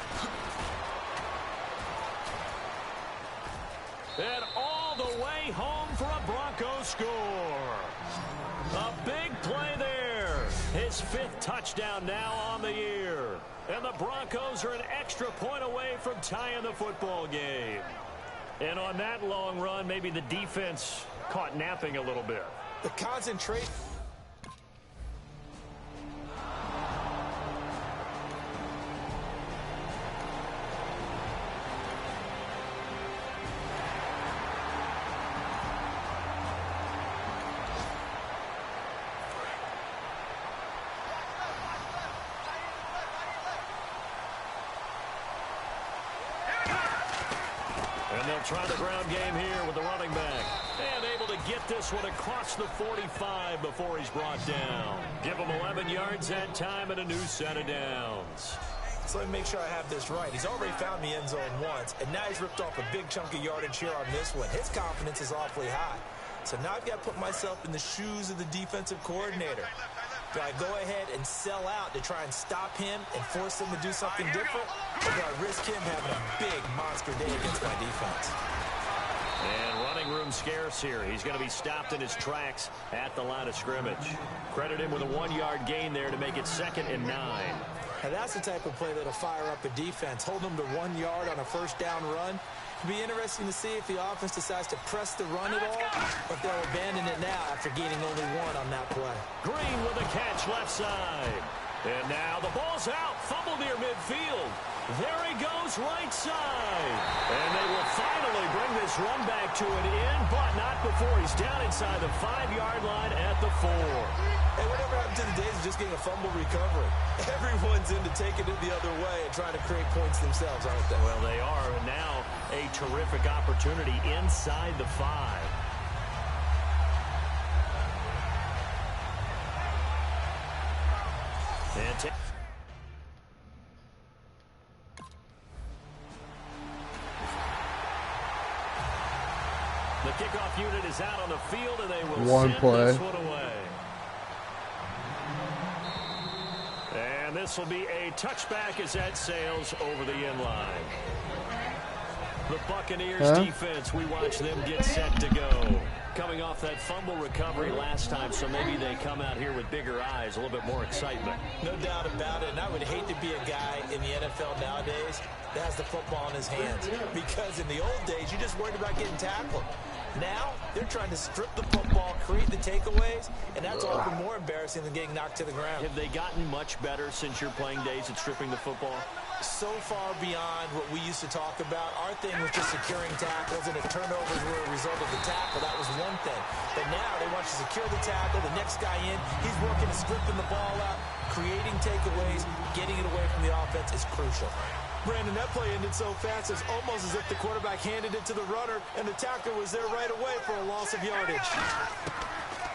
And all the way home for a Broncos score. A big play there. His 5th touchdown now on the year. And the Broncos are an extra point away from tying the football game. And on that long run, maybe the defense caught napping a little bit. The concentration. And they'll try the ground game here with the running back. And able to get this one across the 45 before he's brought down. Give him 11 yards that time and a new set of downs. So let me make sure I have this right. He's already found the end zone once, and now he's ripped off a big chunk of yardage here on this one. His confidence is awfully high. So now I've got to put myself in the shoes of the defensive coordinator. Do I go ahead and sell out to try and stop him and force him to do something different? Or do I risk him having a big monster day against my defense? And running room scarce here. He's going to be stopped in his tracks at the line of scrimmage. Credit him with a 1-yard gain there to make it 2nd and 9. Now that's the type of play that'll fire up a defense. Hold them to 1 yard on a first down run. It'll be interesting to see if the offense decides to press the run at all, or if they'll abandon it now after gaining only 1 on that play. Green with a catch left side. And now the ball's out. Fumble near midfield. There he goes right side. And they will finally bring this run back to an end, but not before he's down inside the 5-yard line at the 4. Hey, whatever happened to the days of just getting a fumble recovery? Everyone's into taking it the other way and trying to create points themselves, aren't they? Well, they are. And now a terrific opportunity inside the 5. And the kickoff unit is out on the field, and they will send this one away. And this will be a touchback as that sails over the end line. The Buccaneers defense, we watch them get set to go. Coming off that fumble recovery last time, so maybe they come out here with bigger eyes, a little bit more excitement. No doubt about it, and I would hate to be a guy in the NFL nowadays that has the football in his hands. Because in the old days, you just worried about getting tackled. Now, they're trying to strip the football, create the takeaways, and that's often more embarrassing than getting knocked to the ground. Have they gotten much better since your playing days at stripping the football? So far beyond what we used to talk about. Our thing was just securing tackles, and if turnovers were a result of the tackle, that was one thing. But now they want you to secure the tackle, the next guy in, he's working to stripping the ball out, creating takeaways, getting it away from the offense is crucial. Brandon, that play ended so fast, it's almost as if the quarterback handed it to the runner, and the tackler was there right away for a loss of yardage.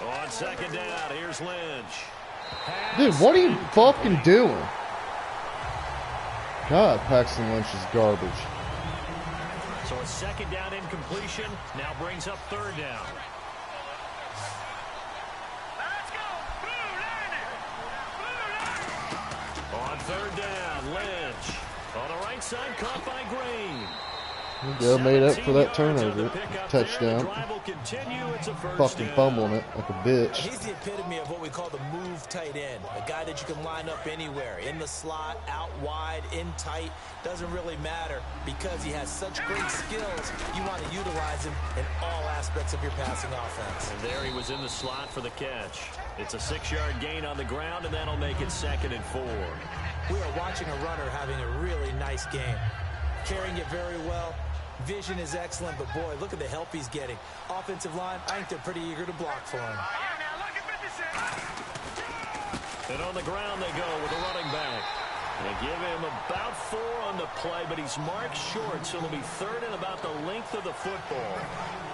On 2nd down, here's Lynch. Dude, what are you fucking doing? God, Paxton Lynch is garbage. So a 2nd down incompletion now brings up 3rd down. Let's go! Blue Lightning! Blue Lightning! On 3rd down, Lynch. On the right side, caught by Green. They made up for that turnover. Touchdown. Fucking fumbling it like a bitch. He's the epitome of what we call the move tight end. A guy that you can line up anywhere. In the slot, out wide, in tight. Doesn't really matter because he has such great skills. You want to utilize him in all aspects of your passing offense. And there he was in the slot for the catch. It's a 6-yard gain on the ground, and that'll make it 2nd and 4. We are watching a runner having a really nice game. Carrying it very well. Vision is excellent, but boy, look at the help he's getting. Offensive line, I think they're pretty eager to block for him. And on the ground they go with the running back. They give him about 4 on the play, but he's marked short, so it'll be 3rd and about the length of the football.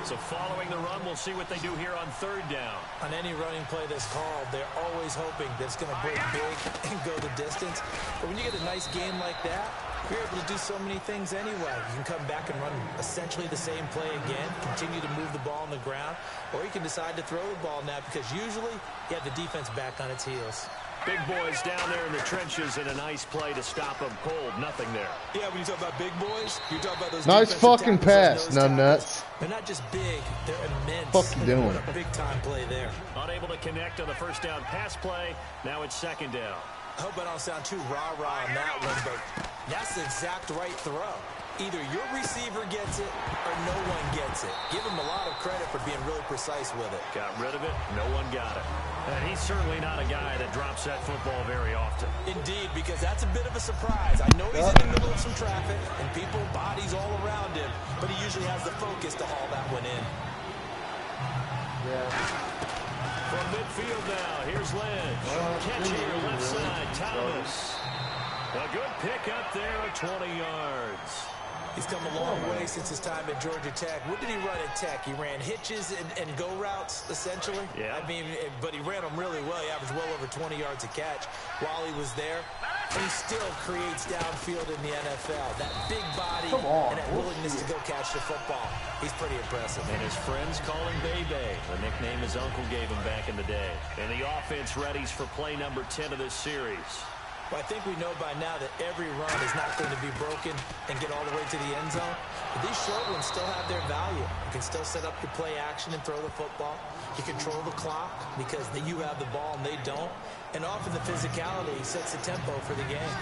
So following the run, we'll see what they do here on 3rd down. On any running play that's called, they're always hoping that it's going to break big and go the distance. But when you get a nice game like that, you're able to do so many things anyway. You can come back and run essentially the same play again, continue to move the ball on the ground, or you can decide to throw the ball now because usually you have the defense back on its heels. Big boys down there in the trenches and a nice play to stop them cold. Nothing there. Yeah, when you talk about big boys, you talk about those nice fucking pass, numbnuts. They're not just big, they're immense. Fuck you doing? What a big-time play there. Unable to connect on the 1st down pass play. Now it's 2nd down. I hope I don't sound too rah-rah on that one, but that's the exact right throw. Either your receiver gets it or no one gets it. Give him a lot of credit for being really precise with it. Got rid of it. No one got it. And he's certainly not a guy that drops that football very often. Indeed, because that's a bit of a surprise. I know he's in the middle of some traffic and people, bodies all around him, but he usually has the focus to haul that one in. Yeah. From midfield now, here's Lynch. Catch here, left side, Thomas. A good pick up there at 20 yards. He's come a long way since his time at Georgia Tech. What did he run at Tech? He ran hitches and go routes, essentially. Yeah. I mean, but he ran them really well. He averaged well over 20 yards a catch while he was there. And he still creates downfield in the NFL. That big body and that willingness to go catch the football. He's pretty impressive. And his friends call him Bebe, the nickname his uncle gave him back in the day. And the offense readies for play number 10 of this series. Well, I think we know by now that every run is not going to be broken and get all the way to the end zone. But these short ones still have their value. You can still set up your play action and throw the football. You control the clock because you have the ball and they don't. And often the physicality sets the tempo for the game.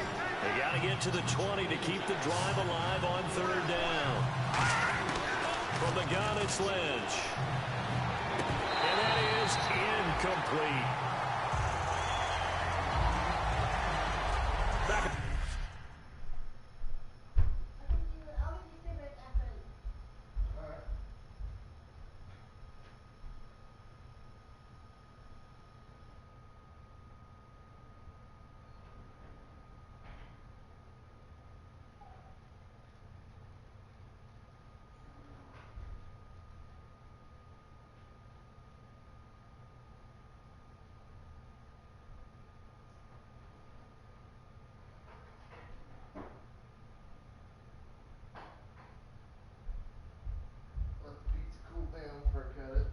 They got to get to the 20 to keep the drive alive on third down. From the gun, it's Lynch. And that is incomplete. Back. Let the pizza cool down before I cut it.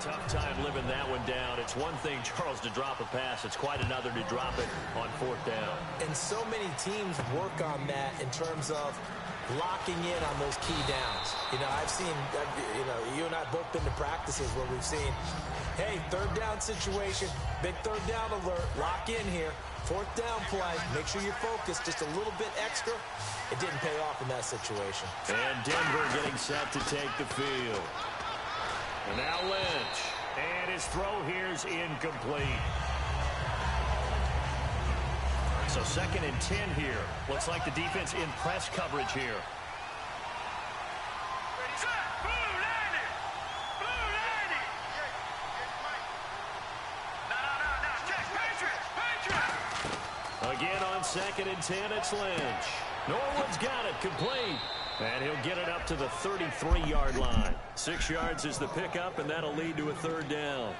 Tough time living that one down. It's one thing, Charles, to drop a pass. It's quite another to drop it on fourth down. And so many teams work on that in terms of locking in on those key downs. I've seen, you and I both been to practices where we've seen, hey, third down situation, big third down alert, lock in here. Fourth down play, make sure you're focused just a little bit extra. It didn't pay off in that situation. And Denver getting set to take the field. And now Lynch. And his throw here's incomplete. So 2nd and 10 here. Looks like the defense in press coverage here. Again on 2nd and 10, it's Lynch. Norwood's got it, complete. And he'll get it up to the 33-yard line. 6 yards is the pickup, and that'll lead to a third down.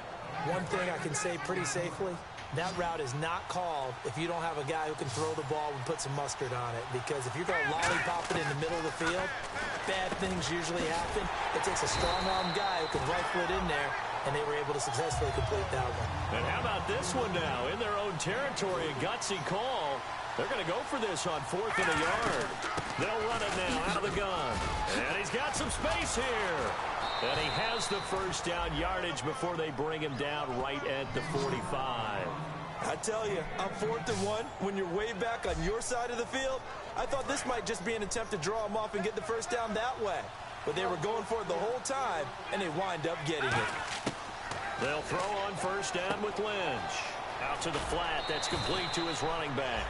One thing I can say pretty safely, that route is not called if you don't have a guy who can throw the ball and put some mustard on it. Because if you're going to lollipop it in the middle of the field, bad things usually happen. It takes a strong-arm guy who can rifle it in there, and they were able to successfully complete that one. And how about this one now? In their own territory, a gutsy call. They're going to go for this on 4th and a yard. They'll run it now out of the gun. And he's got some space here. And he has the first down yardage before they bring him down right at the 45. I tell you, on 4th and 1, when you're way back on your side of the field, I thought this might just be an attempt to draw him off and get the first down that way. But they were going for it the whole time, and they wind up getting it. They'll throw on first down with Lynch. Out to the flat. That's complete to his running back.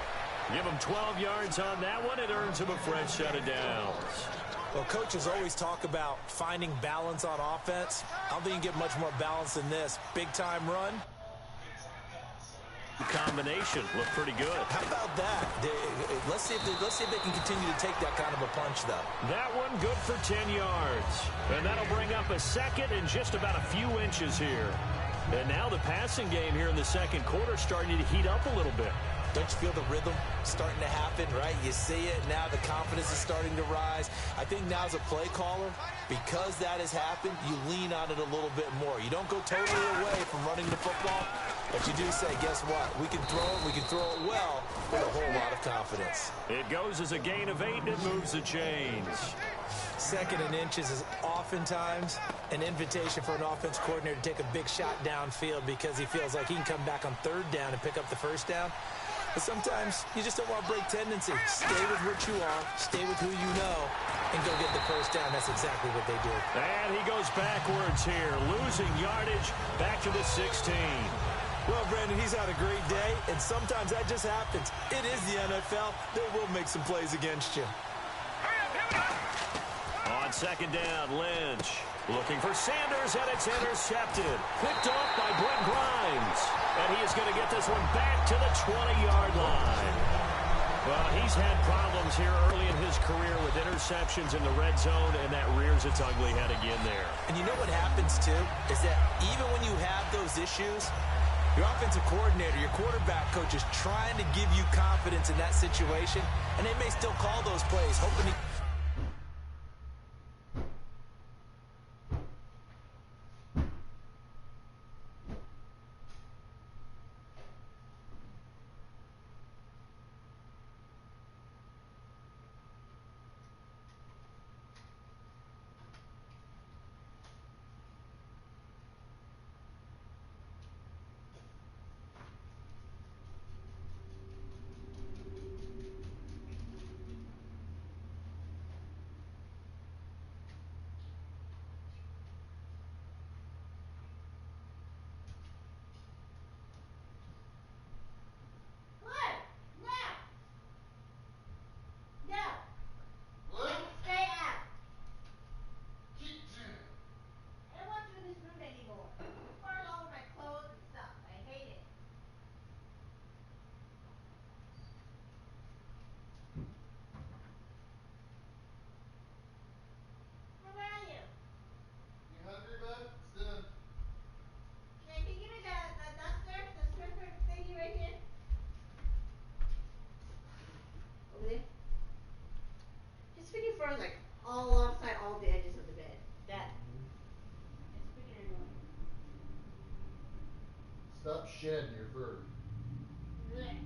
Give him 12 yards on that one. It earns him a fresh set of downs. Well, coaches always talk about finding balance on offense. I don't think you can get much more balance than this. Big-time run. The combination looked pretty good. How about that? Let's see if they can continue to take that kind of a punch, though. That one good for 10 yards. And that'll bring up a second and just about a few inches here. And now the passing game here in the second quarter starting to heat up a little bit. Don't you feel the rhythm starting to happen, right? You see it now. The confidence is starting to rise. I think now as a play caller, because that has happened, you lean on it a little bit more. You don't go totally away from running the football, but you do say, guess what? We can throw it. We can throw it well with a whole lot of confidence. It goes as a gain of 8, and it moves the chains. 2nd and inches is oftentimes an invitation for an offense coordinator to take a big shot downfield because he feels like he can come back on 3rd down and pick up the first down. But sometimes you just don't want to break tendency. Stay with what you are, stay with who you know, and go get the first down. That's exactly what they do. And he goes backwards here, losing yardage back to the 16. Well, Brandon, he's had a great day, and sometimes that just happens. It is the NFL. They will make some plays against you. On On second down, Lynch looking for Sanders, and it's intercepted. Picked off by Brent Grimes. And he is going to get this one back to the 20-yard line. Well, he's had problems here early in his career with interceptions in the red zone, and that rears its ugly head again there. And you know what happens, too, is that even when you have those issues, your offensive coordinator, your quarterback coach is trying to give you confidence in that situation, and they may still call those plays, hoping to... Like all alongside all the edges of the bed. That it's freaking annoying. Stop shedding your fur. Blech.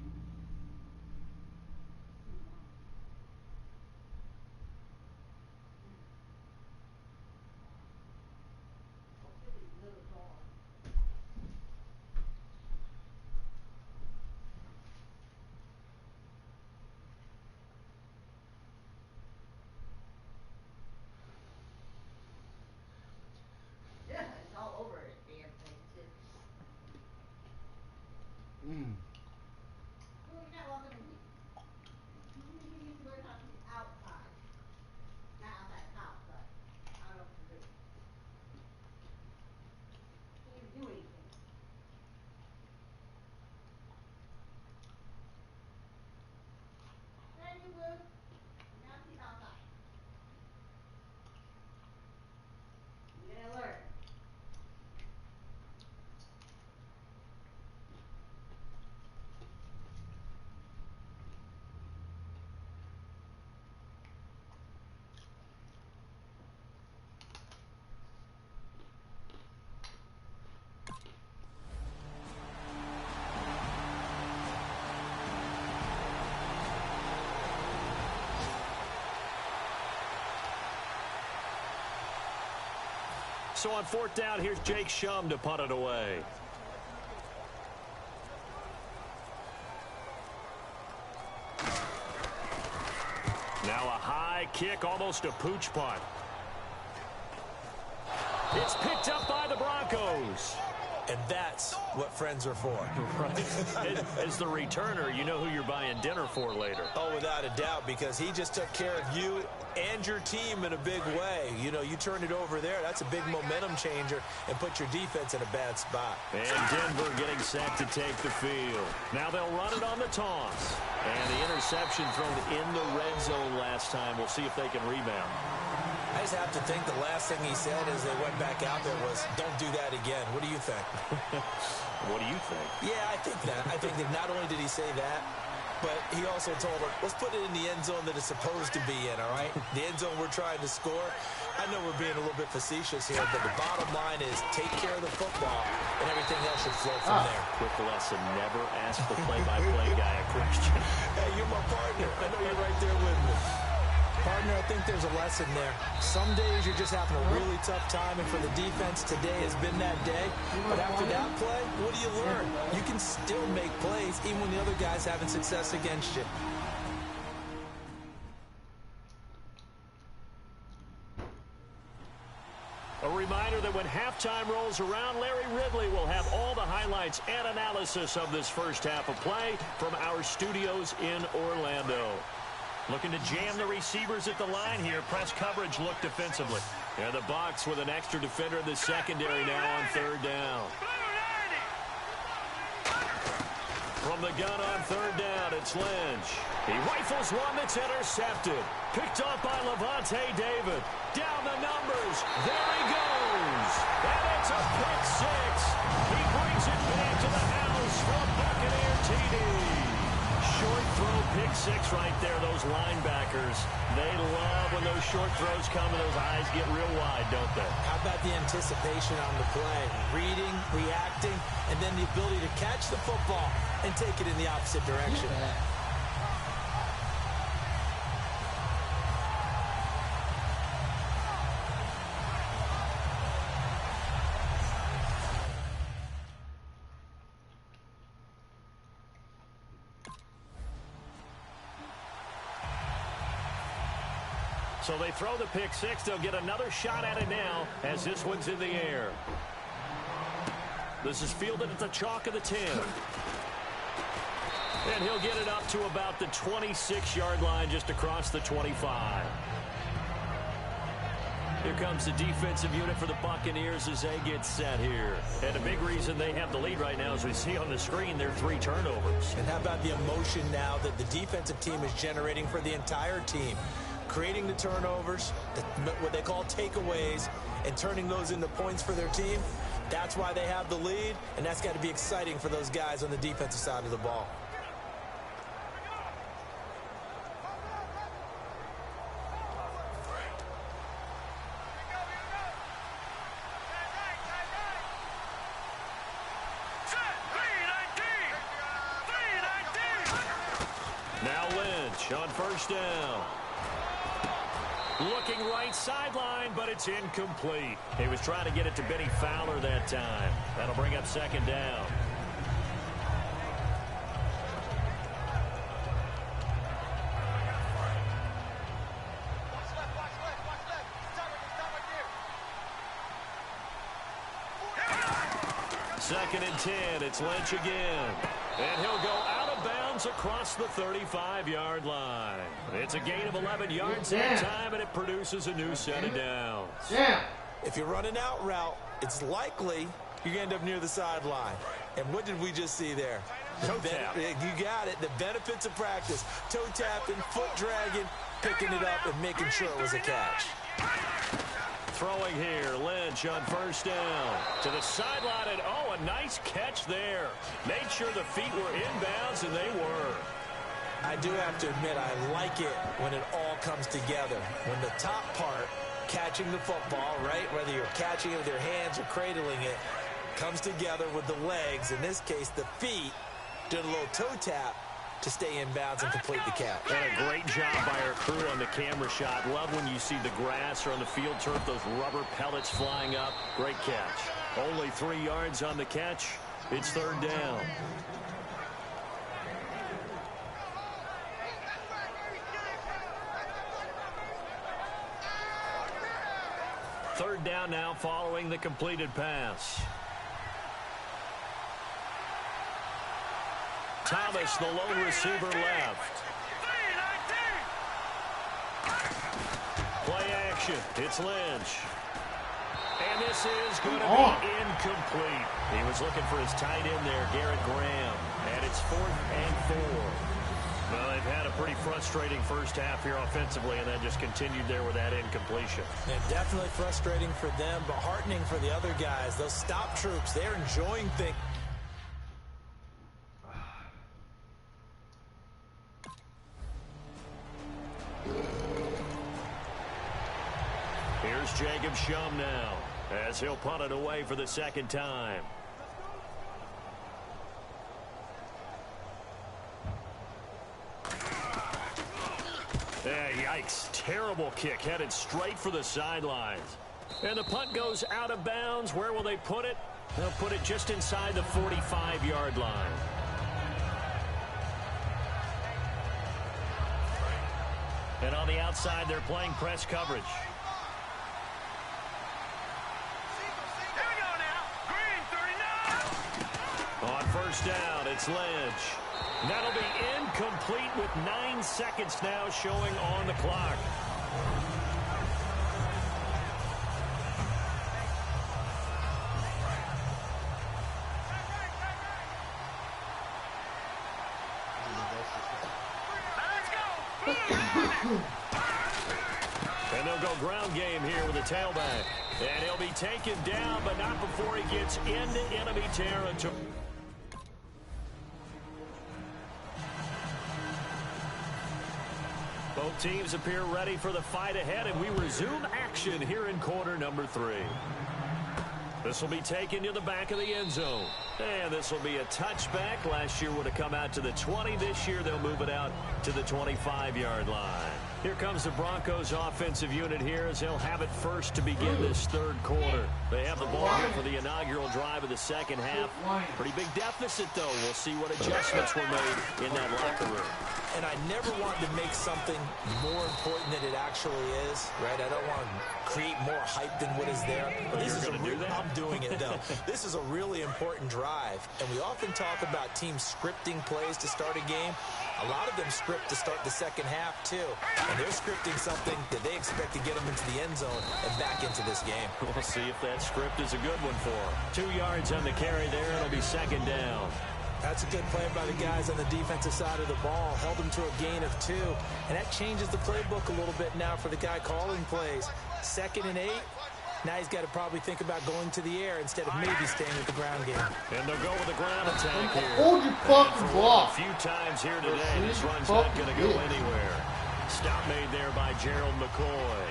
Little dog. Yeah, it's all over it, damn thing too. Well, you're not welcome in here. You need to learn how to be outside. Not outside the house, but out of the room. Can't even do anything. There you go. Now sleep outside. You're gonna learn. So on fourth down, here's Jake Shum to punt it away. Now a high kick, almost a pooch punt. It's picked up by the Broncos. And that's what friends are for. Right. As the returner, you know who you're buying dinner for later. Oh, without a doubt, because he just took care of you and your team in a big way. You know, you turned it over there. That's a big momentum changer and put your defense in a bad spot. And Denver getting set to take the field. Now they'll run it on the toss. And the interception thrown in the red zone last time. We'll see if they can rebound. I just have to think the last thing he said as they went back out there was, don't do that again. What do you think? What do you think? Yeah, I think that. I think that not only did he say that, but he also told her, let's put it in the end zone that it's supposed to be in, all right? The end zone we're trying to score. I know we're being a little bit facetious here, but the bottom line is take care of the football, and everything else should flow from there. Quick lesson, never ask the play-by-play guy a question. Hey, you're my partner. I know you're right there with me. Partner, I think there's a lesson there. Some days you're just having a really tough time, and for the defense, today has been that day. But after that play, what do you learn? You can still make plays even when the other guy's having success against you. A reminder that when halftime rolls around, Larry Ridley will have all the highlights and analysis of this first half of play from our studios in Orlando. Looking to jam the receivers at the line here. Press coverage look defensively. And the Bucs with an extra defender in the secondary now on third down. From the gun on third down, it's Lynch. He rifles one that's intercepted. Picked off by Levante David. Down the numbers. There he goes. And it's a pick six. He brings it back to the house for a Buccaneer TD. Short throw pick six right there. Those linebackers, they love when those short throws come and those eyes get real wide, don't they? How about the anticipation on the play? Reading, reacting, and then the ability to catch the football and take it in the opposite direction. So they throw the pick six. They'll get another shot at it now as this one's in the air. This is fielded at the chalk of the 10. And he'll get it up to about the 26-yard line, just across the 25. Here comes the defensive unit for the Buccaneers as they get set here. And a big reason they have the lead right now, as we see on the screen, their 3 turnovers. And how about the emotion now that the defensive team is generating for the entire team? Creating the turnovers, what they call takeaways, and turning those into points for their team. That's why they have the lead, and that's got to be exciting for those guys on the defensive side of the ball. Now Lynch on first down. Looking right sideline, but it's incomplete. He was trying to get it to Benny Fowler that time. That'll bring up second down. Second and 10. It's Lynch again. And he'll go out of bounds across the 35-yard line. It's a gain of 11 yards that time, and it produces a new set of downs. If you're running out route, it's likely you're going to end up near the sideline. And what did we just see there? Toe tap. You got it. The benefits of practice. Toe tapping, foot dragging, picking it up, and making sure it was a catch. Throwing here, Lynch on first down. To the sideline, and oh, a nice catch there. Made sure the feet were inbounds, and they were. I do have to admit, I like it when it all comes together. When the top part, catching the football, right, whether you're catching it with your hands or cradling it, comes together with the legs, in this case, the feet, doing a little toe tap to stay in bounds and complete the catch. And a great job by our crew on the camera shot. Love when you see the grass or on the field turf, those rubber pellets flying up. Great catch. Only 3 yards on the catch. It's third down. Third down now following the completed pass. Thomas, the lone receiver, left. Play action. It's Lynch. And this is going to be incomplete. He was looking for his tight end there, Garrett Graham. And it's 4th and 4. Well, they've had a pretty frustrating first half here offensively, and that just continued there with that incompletion. And definitely frustrating for them, but heartening for the other guys. Those stop troops, they're enjoying things. Here's Jacob Shum now, as he'll punt it away for the second time. Yikes. Terrible kick, headed straight for the sidelines. And the punt goes out of bounds. Where will they put it? They'll put it just inside the 45-yard line. And on the outside, they're playing press coverage. On first down, it's Lynch. That'll be incomplete with 9 seconds now showing on the clock. And they'll go ground game here with a tailback. And he'll be taken down, but not before he gets into enemy territory. Both teams appear ready for the fight ahead, and we resume action here in quarter number 3. This will be taken to the back of the end zone. And this will be a touchback. Last year would have come out to the 20. This year they'll move it out to the 25-yard line. Here comes the Broncos offensive unit here as they'll have it first to begin this third quarter. They have the ball here for the inaugural drive of the second half. Pretty big deficit, though. We'll see what adjustments were made in that locker room. And I never want to make something more important than it actually is, right? I don't want to create more hype than what is there. But this is I'm doing it, though. This is a really important drive. And we often talk about teams scripting plays to start a game. A lot of them script to start the second half, too. And they're scripting something that they expect to get them into the end zone and back into this game. We'll see if that script is a good one for them. 2 yards on the carry there. It'll be second down. That's a good play by the guys on the defensive side of the ball. Held them to a gain of 2. And that changes the playbook a little bit now for the guy calling plays. 2nd and 8. Now he's got to probably think about going to the air instead of maybe staying with the ground game. And they'll go with the ground attack here. Hold your fucking block. A few times here today, this run's not going to go anywhere. Stop made there by Gerald McCoy.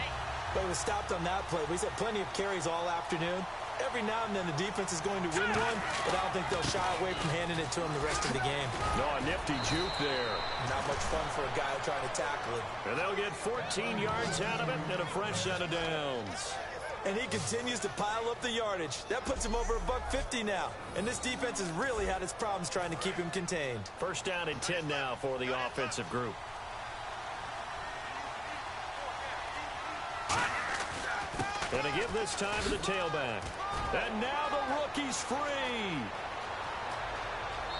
But he was stopped on that play. He's had plenty of carries all afternoon. Every now and then the defense is going to win one, but I don't think they'll shy away from handing it to him the rest of the game. No, a nifty juke there. Not much fun for a guy trying to tackle him. And they'll get 14 yards out of it and a fresh set of downs. And he continues to pile up the yardage. That puts him over $150 now. And this defense has really had its problems trying to keep him contained. First down and 10 now for the offensive group. And a give this time to the tailback. And now the rookie's free.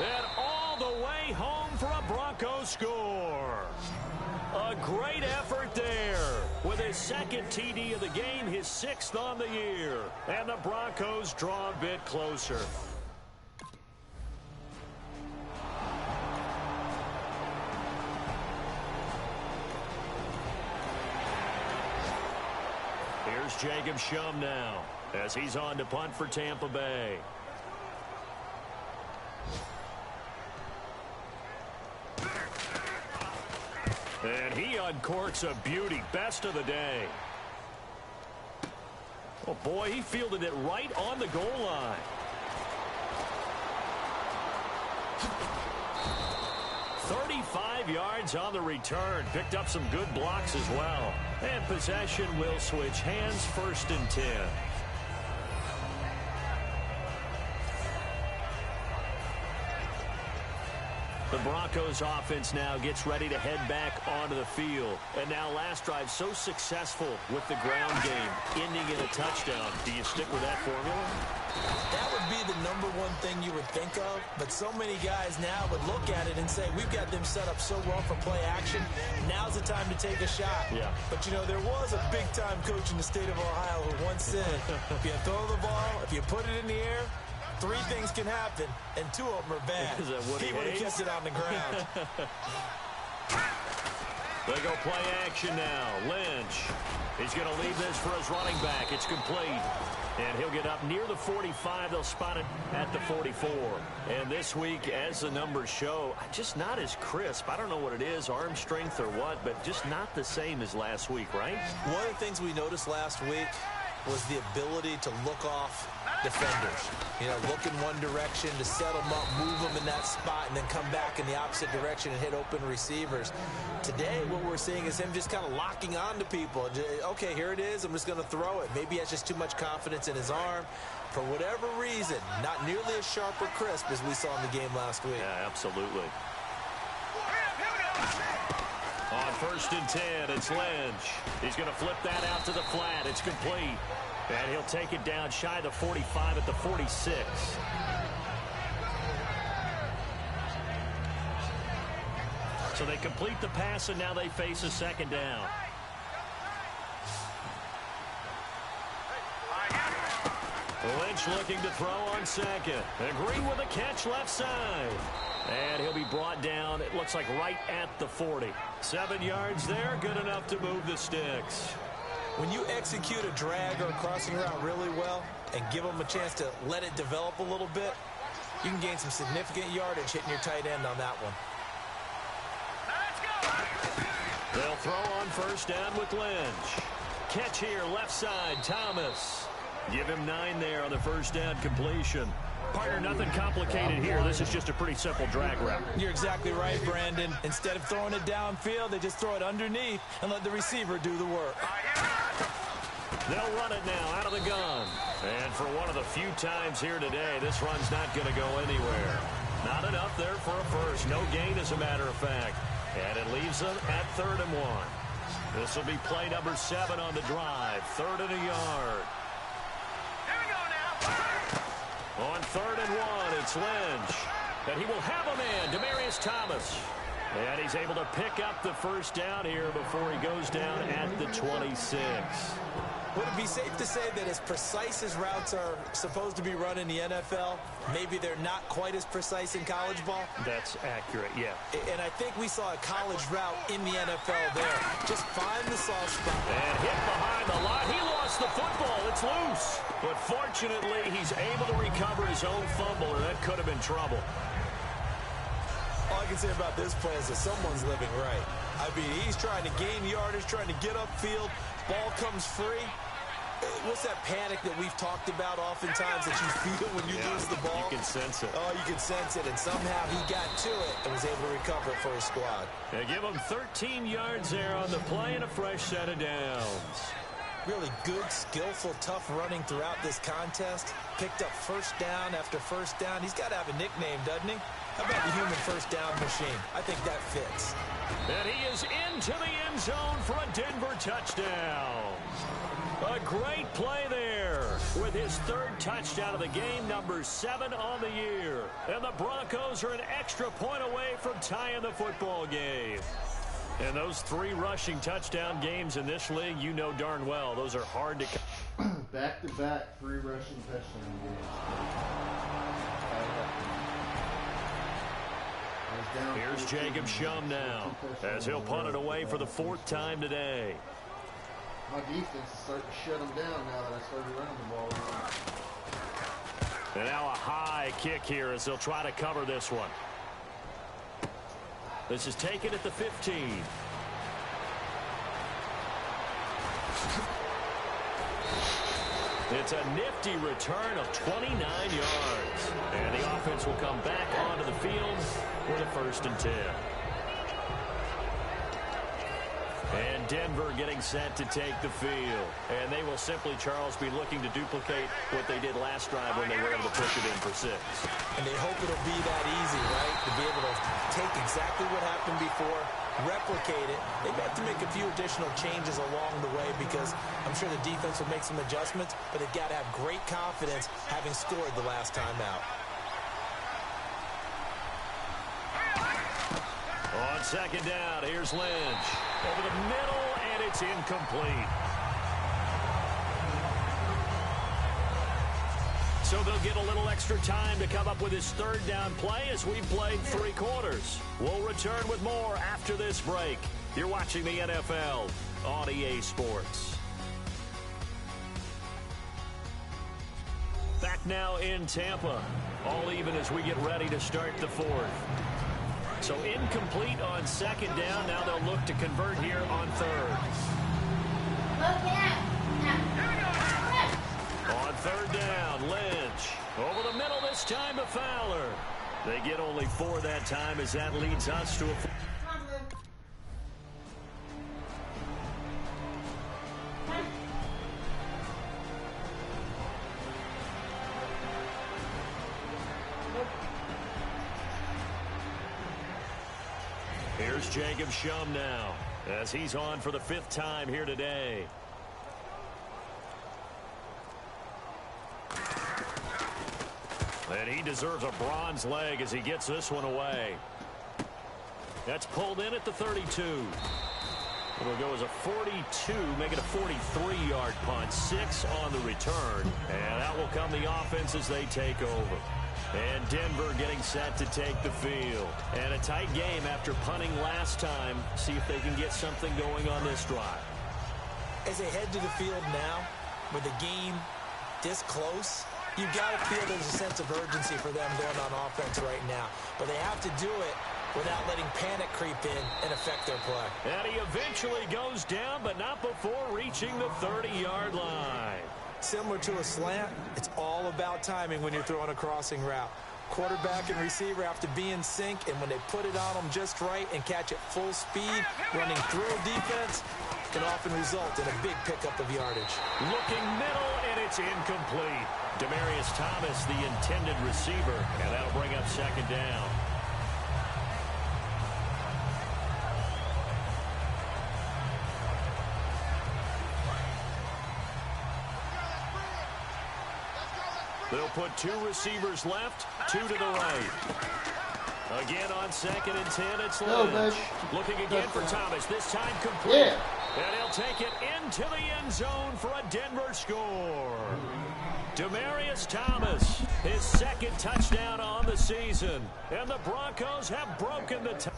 And all the way home for a Broncos score. A great effort there. With his second TD of the game, his 6th on the year. And the Broncos draw a bit closer. Here's Jacob Shum now as he's on to punt for Tampa Bay. And he uncorks a beauty. Best of the day. Oh, boy, he fielded it right on the goal line. "35 yards on the return. Picked up some good blocks as well. And possession will switch hands, 1st and 10. The Broncos offense now gets ready to head back onto the field. And now last drive so successful with the ground game, ending in a touchdown. Do you stick with that formula? That would be the number one thing you would think of, but so many guys now would look at it and say, we've got them set up so well for play action. Now's the time to take a shot. Yeah. But, you know, there was a big-time coach in the state of Ohio who once said, if you throw the ball, if you put it in the air, 3 things can happen, and 2 of them are bad. Is that what he would have kept it on the ground. They go play action now. Lynch. He's going to leave this for his running back. It's complete. And he'll get up near the 45. They'll spot it at the 44. And this week, as the numbers show, just not as crisp. I don't know what it is, arm strength or what, but just not the same as last week, right? One of the things we noticed last week was the ability to look off defenders. You know, look in one direction to set them up, move them in that spot, and then come back in the opposite direction and hit open receivers. Today, what we're seeing is him just kind of locking on to people. Okay, here it is. I'm just going to throw it. Maybe he has just too much confidence in his arm. For whatever reason, not nearly as sharp or crisp as we saw in the game last week. Yeah, absolutely. On 1st and 10, it's Lynch. He's going to flip that out to the flat. It's complete. And he'll take it down shy of the 45 at the 46. So they complete the pass, and now they face a second down. Lynch looking to throw on second. Agree with a catch left side. And he'll be brought down, it looks like right at the 40. 7 yards there, good enough to move the sticks. When you execute a drag or a crossing route really well and give them a chance to let it develop a little bit, you can gain some significant yardage hitting your tight end on that one. They'll throw on first down with Lynch. Catch here, left side, Thomas. Give him 9 there on the first down completion. Partner, nothing complicated here. This is just a pretty simple drag route. You're exactly right, Brandon. Instead of throwing it downfield, they just throw it underneath and let the receiver do the work. They'll run it now out of the gun. And for one of the few times here today, this run's not going to go anywhere. Not enough there for a first. No gain, as a matter of fact. And it leaves them at 3rd and 1. This will be play number 7 on the drive. 3rd and a yard. On 3rd and 1, it's Lynch. And he will have a man, Demaryius Thomas. And he's able to pick up the first down here before he goes down at the 26. Would it be safe to say that as precise as routes are supposed to be run in the NFL, maybe they're not quite as precise in college ball? That's accurate, yeah. And I think we saw a college route in the NFL there. Just find the soft spot. And hit behind the line. He lost the football. It's loose. But fortunately, he's able to recover his own fumble, or that could have been trouble. All I can say about this play is that someone's living right. I mean, he's trying to gain yardage, trying to get upfield. Ball comes free. What's that panic that we've talked about oftentimes that you feel when you lose the ball? You can sense it. Oh, you can sense it. And somehow he got to it and was able to recover it for his squad. They give him 13 yards there on the play and a fresh set of downs. Really good, skillful, tough running throughout this contest. Picked up first down after first down. He's got to have a nickname, doesn't he? How about the human first down machine? I think that fits. And he is into the end zone for a Denver touchdown. A great play there with his 3rd touchdown of the game, number 7 on the year. And the Broncos are an extra point away from tying the football game. And those 3 rushing touchdown games in this league, you know darn well, those are hard to... Back-to-back 3 rushing touchdown games. Here's Jacob Shum now, as he'll punt it away for the 4th time today. My defense is starting to shut them down now that I started running the ball. And now a high kick here as they'll try to cover this one. This is taken at the 15. It's a nifty return of 29 yards. And the offense will come back onto the field with a 1st and 10. And Denver getting set to take the field. And they will simply, Charles, be looking to duplicate what they did last drive when they were able to push it in for 6. And they hope it'll be that easy, right? To be able to take exactly what happened before, replicate it. They have to make a few additional changes along the way because I'm sure the defense will make some adjustments, but they've got to have great confidence having scored the last time out. On 2nd down, here's Lynch. Over the middle, and it's incomplete. So they'll get a little extra time to come up with his 3rd down play as we've played 3 quarters. We'll return with more after this break. You're watching the NFL on EA Sports. Back now in Tampa. All even as we get ready to start the 4th. So incomplete on 2nd down. Now they'll look to convert here on 3rd. On 3rd down, Lynch. Over the middle this time to Fowler. They get only 4 that time as that leads us to a... Here's Jacob Shum now, as he's on for the 5th time here today. And he deserves a bronze leg as he gets this one away. That's pulled in at the 32. It'll go as a 42, make it a 43-yard punt. 6 on the return. And out will come the offense as they take over. And Denver getting set to take the field. And a tight game after punting last time. See if they can get something going on this drive. As they head to the field now, with the game this close, you've got to feel there's a sense of urgency for them going on offense right now. But they have to do it without letting panic creep in and affect their play. And he eventually goes down, but not before reaching the 30-yard line. Similar to a slant, it's all about timing when you're throwing a crossing route. Quarterback and receiver have to be in sync, and when they put it on them just right and catch it full speed, running through a defense can often result in a big pickup of yardage. Looking middle, and it's incomplete. Demaryius Thomas, the intended receiver, and that'll bring up second down. They'll put 2 receivers left, 2 to the right. Again on 2nd and 10, it's Lynch. Looking again for Thomas, this time complete. Yeah. And he'll take it into the end zone for a Denver score. Demaryius Thomas, his 2nd touchdown on the season. And the Broncos have broken the tie.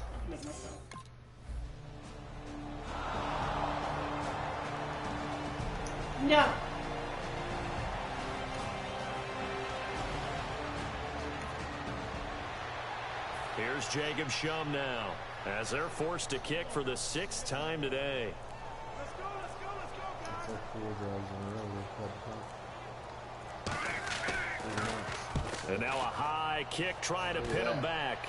No. Here's Jacob Shum now, as they're forced to kick for the 6th time today. And now a high kick trying to pin him back.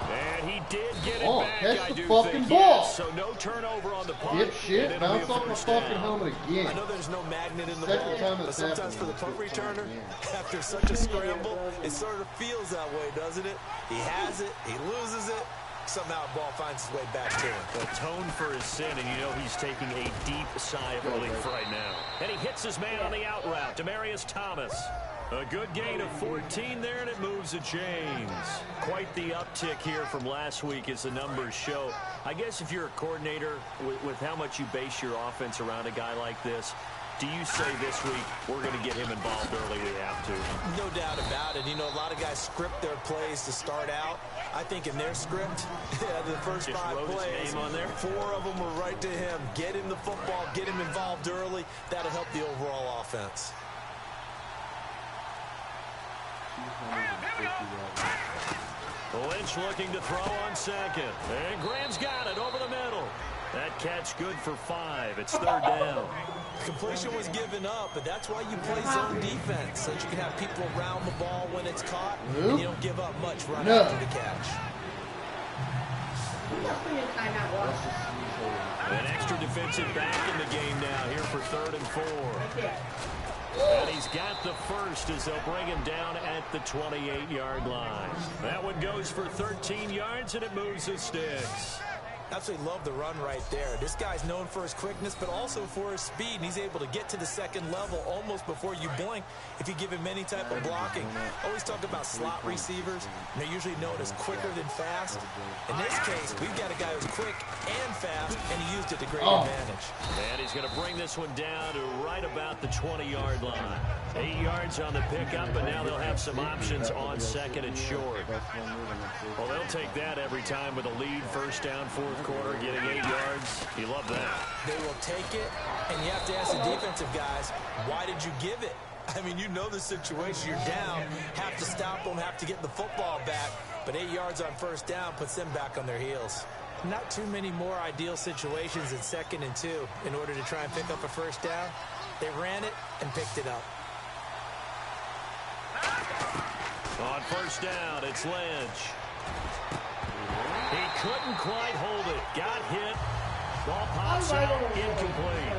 And he did get it back, catch I the do fucking think. ball. Yes, so no turnover on the punt. Dipshit, bounce off my fucking helmet again. I know there's no magnet in the Second ball, time but it's sometimes happened. for the punt returner, after such a scramble, it sort of feels that way, doesn't it? He has it, he loses it, somehow the ball finds its way back to him. Atone for his sin, and you know he's taking a deep sigh of relief right now. And he hits his man on the out route, Demaryius Thomas. A good gain of 14 there, and it moves the chains. Quite the uptick here from last week as the numbers show. I guess if you're a coordinator, with how much you base your offense around a guy like this, do you say this week, we're going to get him involved early, we have to? No doubt about it. You know, a lot of guys script their plays to start out. I think in their script, the first Just 5 wrote his plays, name on there. 4 of them were right to him. Get him the football, get him involved early. That'll help the overall offense. Lynch looking to throw on 2nd. And Graham's got it over the middle. That catch good for 5. It's 3rd down. Completion was given up, but that's why you play zone defense, so that you can have people around the ball when it's caught, and you don't give up much right after the catch. An extra defensive back in the game now here for 3rd and 4. And he's got the first as they'll bring him down at the 28-yard line. That one goes for 13 yards, and it moves the sticks. Absolutely love the run right there. This guy's known for his quickness, but also for his speed. And he's able to get to the 2nd level almost before you blink if you give him any type of blocking. Always talk about slot receivers. And they're usually known as quicker than fast. In this case, we've got a guy who's quick and fast, and he used it to great advantage. And he's going to bring this one down to right about the 20-yard line. 8 yards on the pickup, but now they'll have some options on 2nd and short. Well, they'll take that every time with a lead, 1st down, 4th quarter, getting 8 yards. You love that. They will take it, and you have to ask the defensive guys, why did you give it? I mean, you know the situation. You're down, have to stop them, have to get the football back, but 8 yards on 1st down puts them back on their heels. Not too many more ideal situations in 2nd and 2 in order to try and pick up a 1st down. They ran it and picked it up. On 1st down, it's Lynch. He couldn't quite hold it. Got hit. Ball pops out. Incomplete.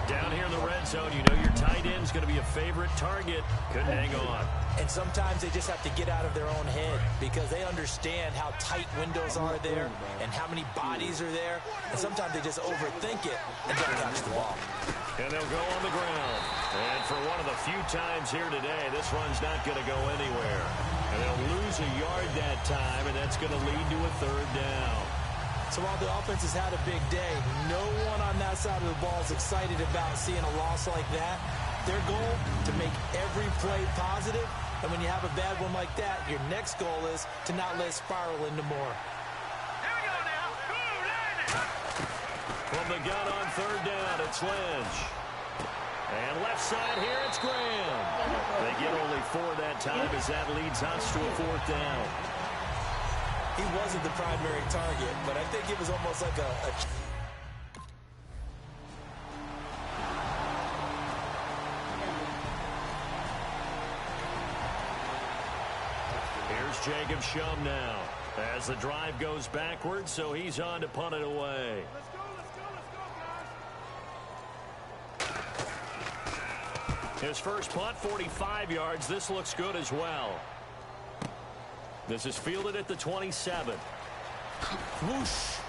Down here in the red zone, you know your tight end's going to be a favorite target. Couldn't hang on. And sometimes they just have to get out of their own head because they understand how tight windows are there and how many bodies are there. And sometimes they just overthink it and don't catch the ball. And they'll go on the ground. And for one of the few times here today, this run's not going to go anywhere. And they'll lose a yard that time, and that's going to lead to a third down. So while the offense has had a big day, no one on that side of the ball is excited about seeing a loss like that. Their goal, to make every play positive. And when you have a bad one like that, your next goal is to not let it spiral into more. Here we go now. Ooh, learn it. From the gun on third down, it's Lynch. And left side here, it's Graham. They get only 4 that time as that leads us to a fourth down. He wasn't the primary target, but I think it was almost like a Here's Jacob Shum now as the drive goes backwards, so he's on to punt it away. Let's go, guys. His first punt, 45 yards. This looks good as well. This is fielded at the 27. Whoosh.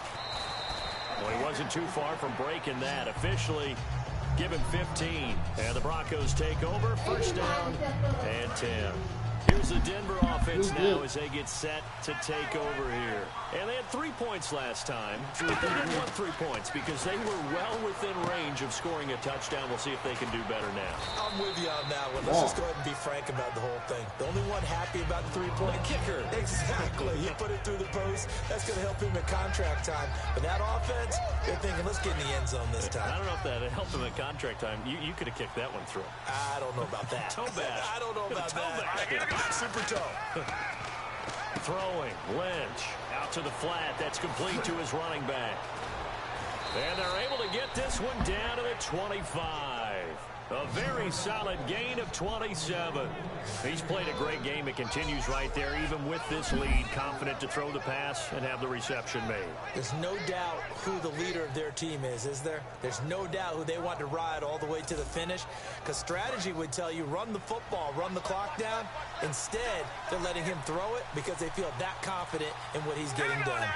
Well, he wasn't too far from breaking that. Officially, give him 15. And the Broncos take over. First down and 10. Here's the Denver offense now as they get set to take over here. And they had 3 points last time. But they didn't want 3 points because they were well within range of scoring a touchdown. We'll see if they can do better now. I'm with you on that one. Let's just go ahead and be frank about the whole thing. The only one happy about the three-point kicker. Exactly. You put it through the post. That's going to help him at contract time. But that offense, they're thinking, let's get in the end zone this time. I don't know if that helped him at contract time. You could have kicked that one through. I don't know about that. Toe bash. I don't know about that. Super toe. Throwing. Lynch out to the flat. That's complete to his running back. And they're able to get this one down to the 25. A very solid gain of 27. He's played a great game. It continues right there, even with this lead. Confident to throw the pass and have the reception made. There's no doubt who the leader of their team is there? There's no doubt who they want to ride all the way to the finish. Because strategy would tell you, run the football, run the clock down. Instead, they're letting him throw it because they feel that confident in what he's getting done.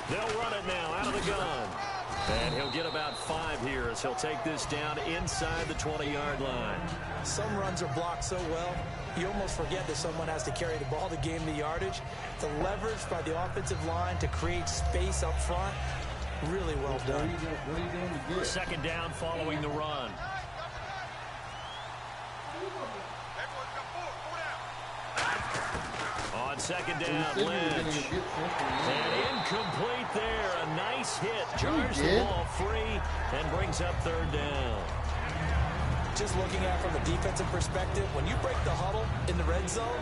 They'll run it now out of the gun. And he'll get about 5 here as he'll take this down inside the 20-yard line. Some runs are blocked so well, you almost forget that someone has to carry the ball to gain the yardage. The leverage by the offensive line to create space up front, really well done. Second down following the run. On second down, Lynch. And incomplete there. A nice hit. Jars the ball free and brings up third down. Just looking at it from a defensive perspective, when you break the huddle in the red zone,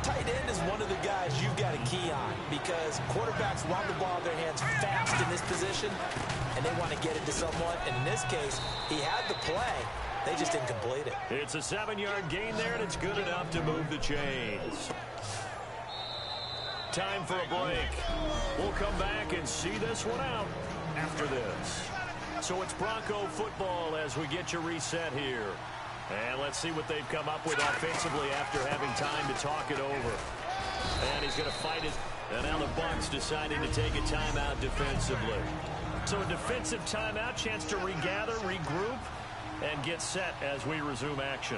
tight end is one of the guys you've got to key on because quarterbacks want the ball in their hands fast in this position, and they want to get it to someone. And in this case, he had the play. They just didn't complete it. It's a 7-yard gain there, and it's good enough to move the chains. Time for a break. We'll come back and see this one out after this. So it's Bronco football as we get you reset here. And let's see what they've come up with offensively after having time to talk it over. And he's going to fight it. And now the Bucs deciding to take a timeout defensively. So a defensive timeout, chance to regather, regroup, and get set as we resume action.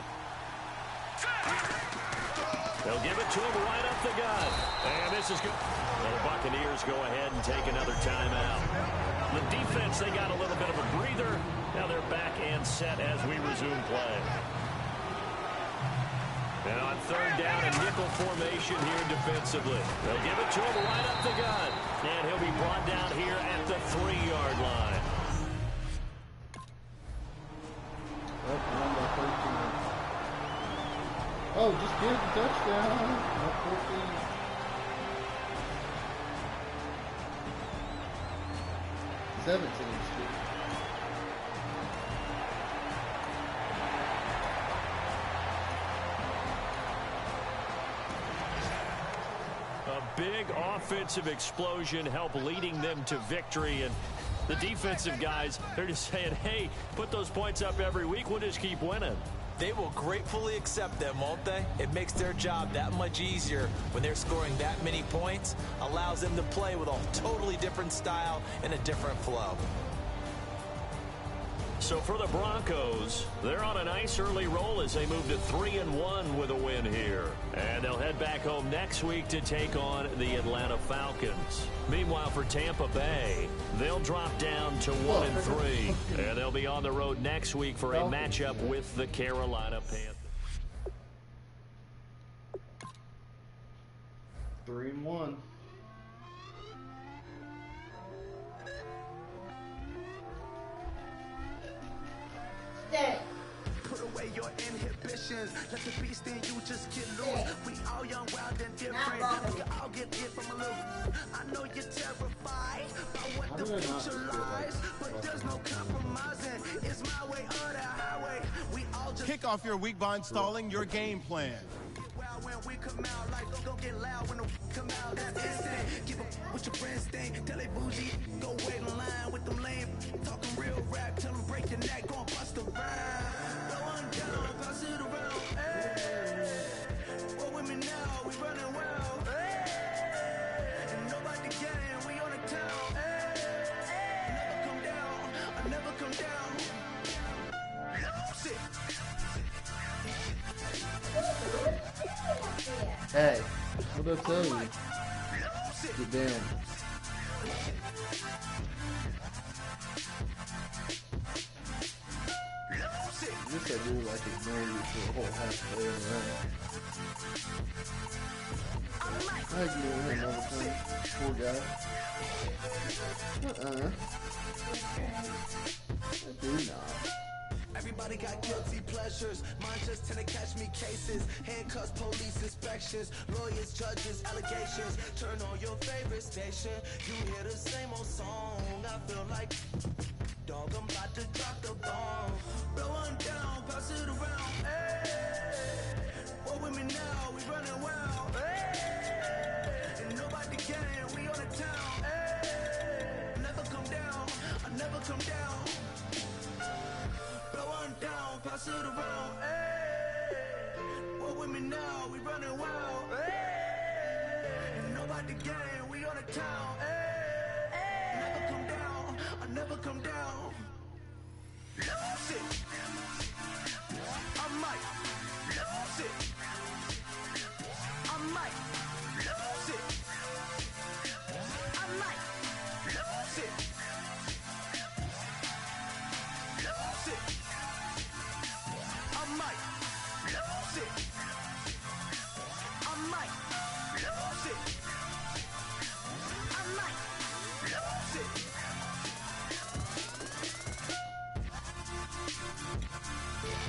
They'll give it to him right up the gut. And this is good. Well, the Buccaneers go ahead and take another timeout. The defense, they got a little bit of a breather. Now they're back and set as we resume play. And on third down, a nickel formation here defensively. They'll give it to him right up the gut. And he'll be brought down here at the 3-yard line. Oh, just give the touchdown. Not 14. A big offensive explosion helped leading them to victory. And the defensive guys, they're just saying, hey, put those points up every week. We'll just keep winning. They will gratefully accept them, won't they? It makes their job that much easier when they're scoring that many points. Allows them to play with a totally different style and a different flow. So for the Broncos, they're on a nice early roll as they move to 3-1 with a win here. And they'll head back home next week to take on the Atlanta Falcons. Meanwhile, for Tampa Bay, they'll drop down to 1-3. And they'll be on the road next week for a matchup with the Carolina Panthers. 3-1. Stay. Put away your inhibitions. Let the beast in you just get loose. We all young, wild, and different. We can all get hit from a little. I know you're terrified by what the future lies, but there's no compromising. It's my way or the highway. We all just Kick off your week by installing your game plan. get wild when we come out. Like, don't get loud when the come out. That's instant. Give up what your friends think. Tell they bougie. Go wait in line with them lame. Talking real rap. Tell them break your neck. Go and bust a rhyme. Go on down. Pass it around. Hey. What with me now? We running well. Hey. And nobody getting. We on the town. Hey. Never come down. I never come down. Lose it. Hey, what did I tell you? Lose it. Get down. Lose it. I guess I do like ignore you for a whole half day in a row. I ignore him all the time. Poor guy. I do not. Everybody got guilty pleasures. Mine just tend to catch me cases. Handcuffs, police inspections, lawyers, judges, allegations. Turn on your favorite station. You hear the same old song. I feel like, dog, I'm about to drop the bomb. Blow one down, pass it around. Hey, what with me now? We running wild. Hey, and nobody getting. We on the town. Hey, never come down. I never come down. Blow one down, pass it around. Hey, what with me now? We running wild. Hey, and nobody getting. We on the town. Hey, never come down. I never come down. Lose it. I might lose it. I might lose it. I might lose it. Lose it. I might lose it. I might lose it. I might lose it. Lose it.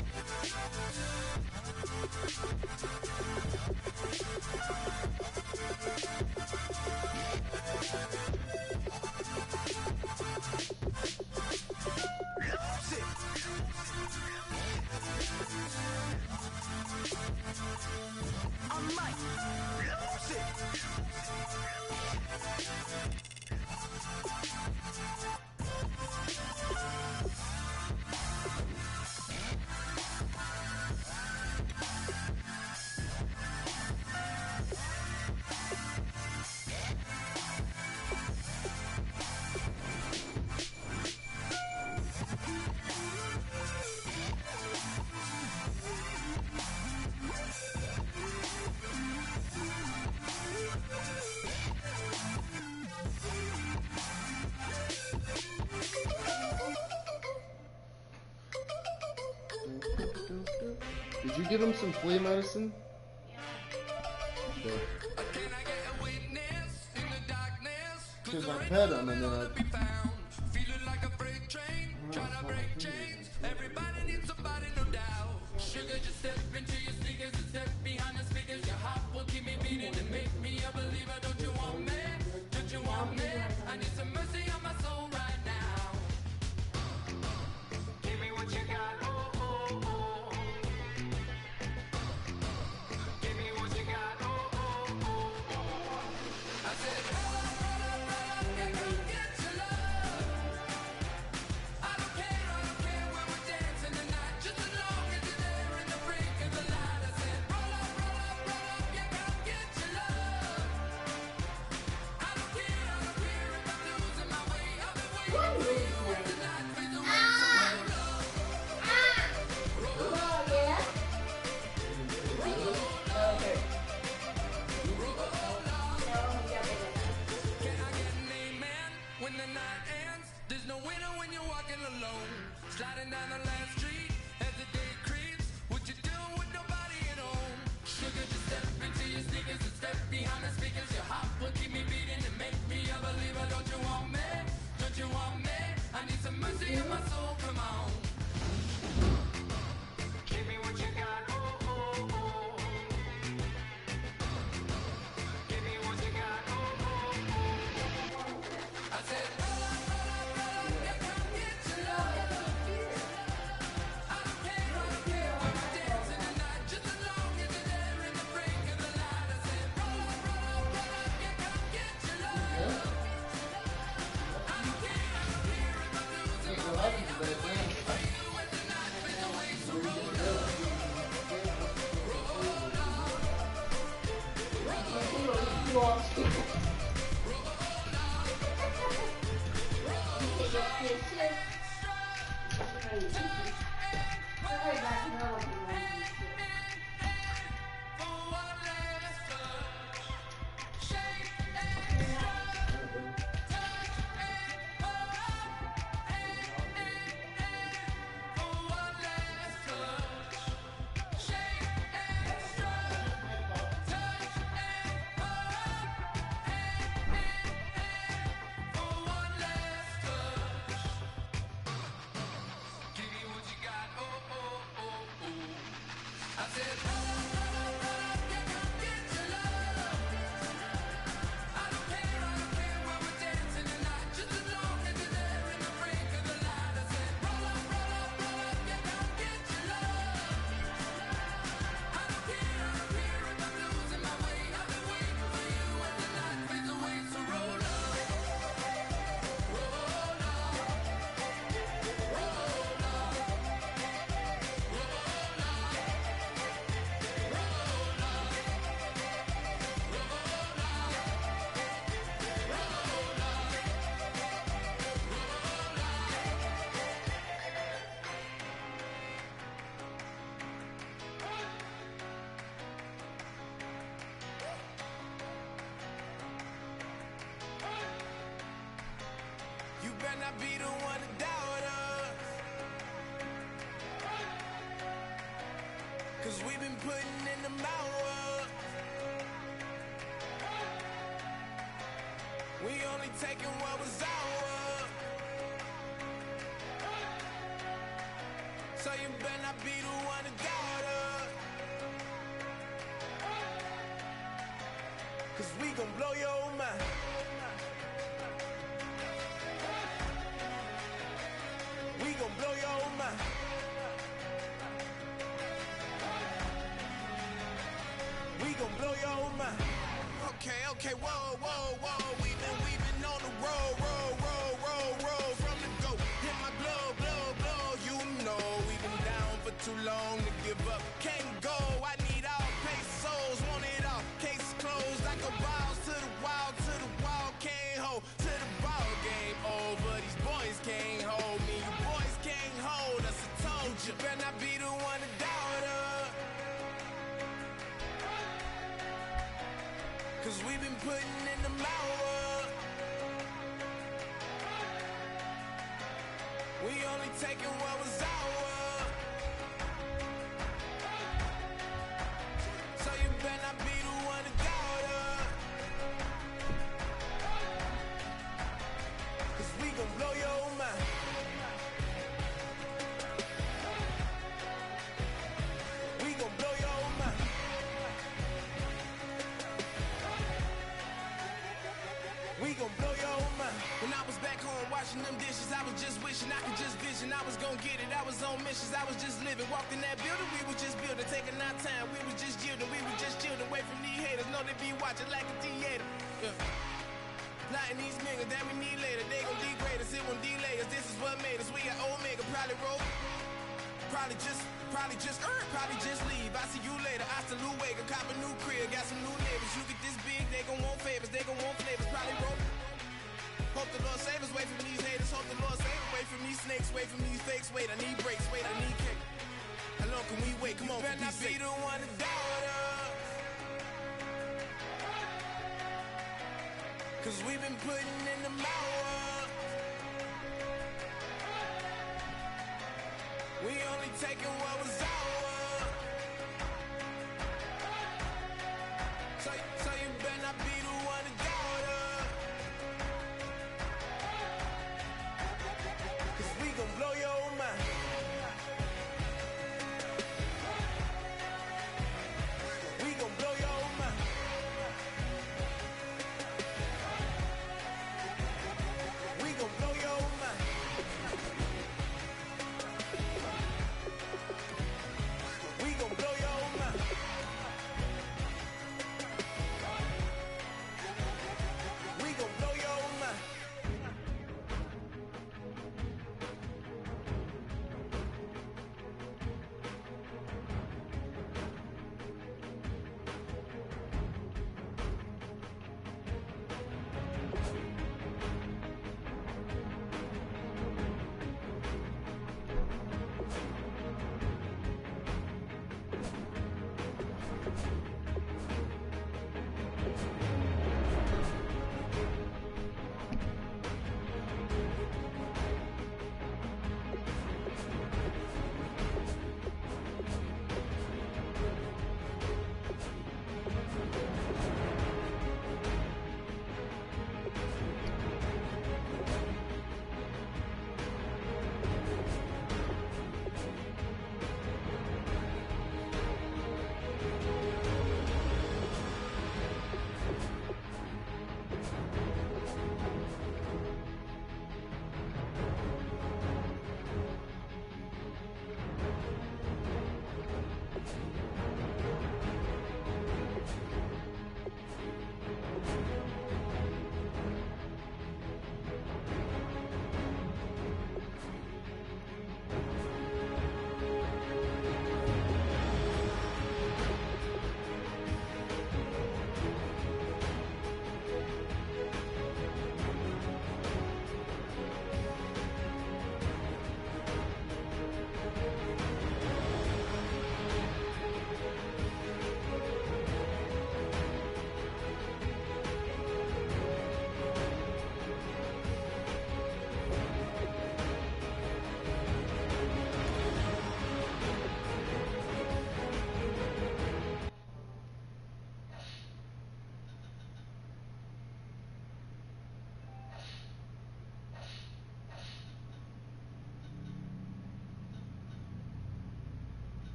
I might lose it. Did you give him some flea medicine? Okay. Because I pet him and then I... I need some mercy in my soul, come on. Give me what you got, oh, oh, oh. Give me what you got, oh, oh, oh. I said, roll up, yeah, come get your love. I don't care when we're dancing tonight, just as long as you're there in the break of the light. I said, roll up, yeah, come get your love. I don't care if I'm losing my way. I'll be waiting for you when the night fades away. So roll up, you better not be the one to doubt us, 'cause we've been putting in the hours. We only taking what was ours, so you better not be the one to doubt us, 'cause we gon' blow your mind. We gon' blow your mind. We gon' blow your mind. Okay, whoa, whoa, whoa. We've been on the road from the go. Hit my blow. You know we've been down for too long to give up. Can't go. I need all pesos, want it all. Case closed. I go wild to the wild, can't hold to the ball game over. These boys can't hold me. You boys can't hold us. I told you. Better not be the one to doubt us, 'cause we've been putting in the hours. We only taking what was ours, so you better not be the one to doubt us, 'cause we gon' blow your mind. We gon' blow your mind. We gon' blow your mind. When I was back home washing them dishes, I was just wishing I could just vision. I was gon' get it, I was on missions, I was just living. Walked in that building, we was just building, taking our time. We was just yielding, we was just chilling. Away from these haters, know they be watching like a theater. Yeah. Plotting these niggas that we need later. They gon' degrade us, it won't delay us. This is what made us. We got Omega, probably roll. Probably just leave. I see you later. I salute Wake, cop a new crib, got some new neighbors. You get this big, they gon' want favors, they gon' want flavors. Probably roll. Hope the Lord save us, wait from these haters. Hope the Lord save us, wait from these snakes, wait from these fakes. Wait, I need breaks, wait, I need cake. How long can we wait? Come on, better not be the one to doubt us, 'cause we've been putting in the hours. We only taking what was ours, so you better not be the one to doubt us.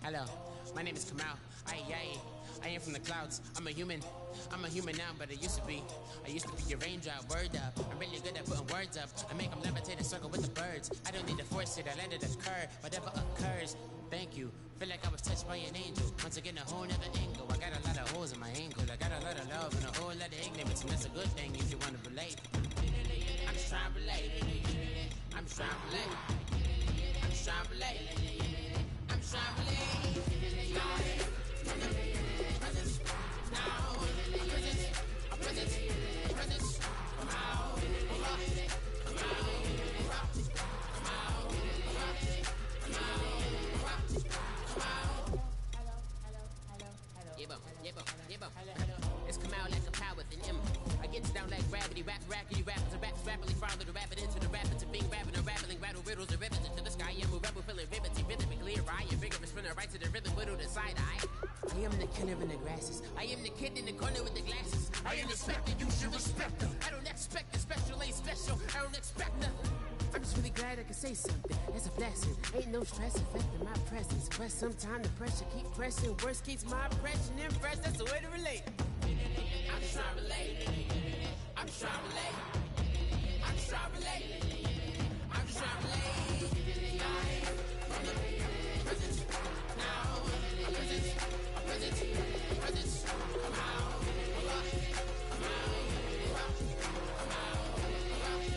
Hello, my name is Kamal. I am from the clouds. I'm a human now, but I used to be. I used to be your raindrop, word up. I'm really good at putting words up. I make them levitate and circle with the birds. I don't need to force it, I let it occur. Whatever occurs, thank you. Feel like I was touched by an angel. Once again, a whole nother angle. I got a lot of holes in my ankle. I got a lot of love and a whole lot of ignorance, and that's a good thing if you want to relate. I'm just trying to relate. I'm just trying to relate. I'm just trying to relate. I'm just trying to relate. It's come out like a power with an M. I get down like gravity, rackety, rappers and raps rapidly follow the rapid into the rapid to being rapping and rattling, rattle riddles and rivets into the sky. I'm a rebel, feeling rivety, rhythmically right. A vigorous spinner right to the rhythm, whittle the side eye. I am the killer in the grasses. I am the kid in the corner with the glasses. I am the specter, you should respect them. I don't expect the special, ain't special. I don't expect nothing. I'm just really glad I can say something. That's a blessing. Ain't no stress affecting my presence. But sometimes the pressure keep pressing. Worst keeps my impression impressed. That's the way to relate. I'm just trying to relate. I'm just trying to relate. I'm just trying to relate. I'm just trying to relate. From the present, now, a present, come out, come out, come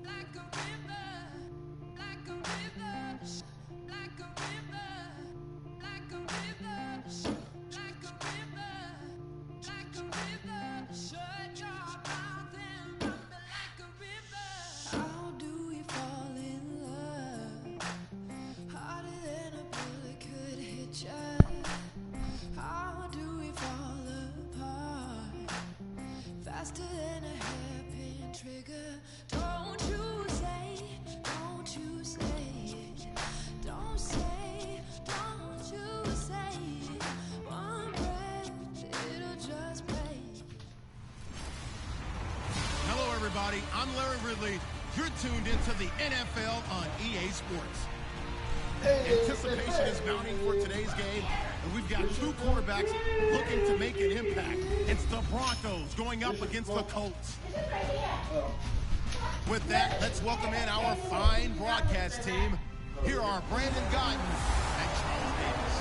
like a river, like a river, like a river, like a river, like a river, like a river. Shut your mouth and run me like a river. How do we fall in love? Harder than a bullet could hit ya. How do we fall apart? Faster than a hairpin trigger. Don't you say it. Don't you say it. Don't say, don't you say it. One breath, it'll just break. Hello, everybody. I'm Larry Ridley. You're tuned into the NFL on EA Sports. Anticipation is mounting for today's game, and we've got two quarterbacks looking to make an impact. It's the Broncos going up against the Colts. With that, let's welcome in our fine broadcast team. Here are Brandon Gotton and Charles Davis.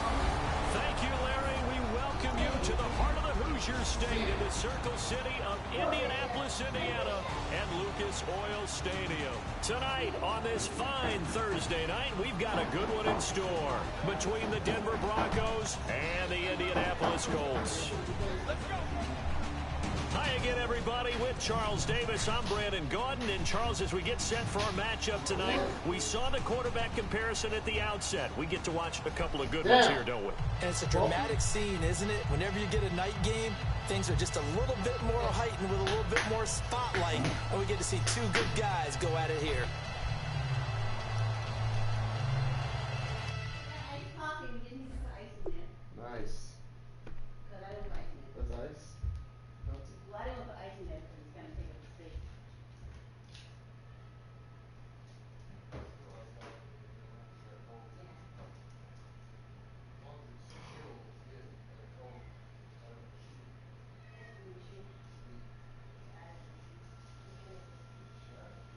Thank you, Larry. We welcome you to the heart of the Hoosier State in the Circle City of Indianapolis, Indiana, at Lucas Oil Stadium. Tonight, on this fine Thursday night, we've got a good one in store between the Denver Broncos and the Indianapolis Colts. Let's go. Hi again, everybody. With Charles Davis, I'm Brandon Gaudin. And Charles, as we get set for our matchup tonight, we saw the quarterback comparison at the outset. We get to watch a couple of good ones here, don't we? And it's a dramatic scene, isn't it? Whenever you get a night game, things are just a little bit more heightened with a little bit more spotlight. And we get to see two good guys go at it here. Ice coffee, we didn't put ice in there. Nice. Because I don't put ice in it. That's ice. Well, I don't put ice in there because it's going to take up the space.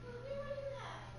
Well, what is that?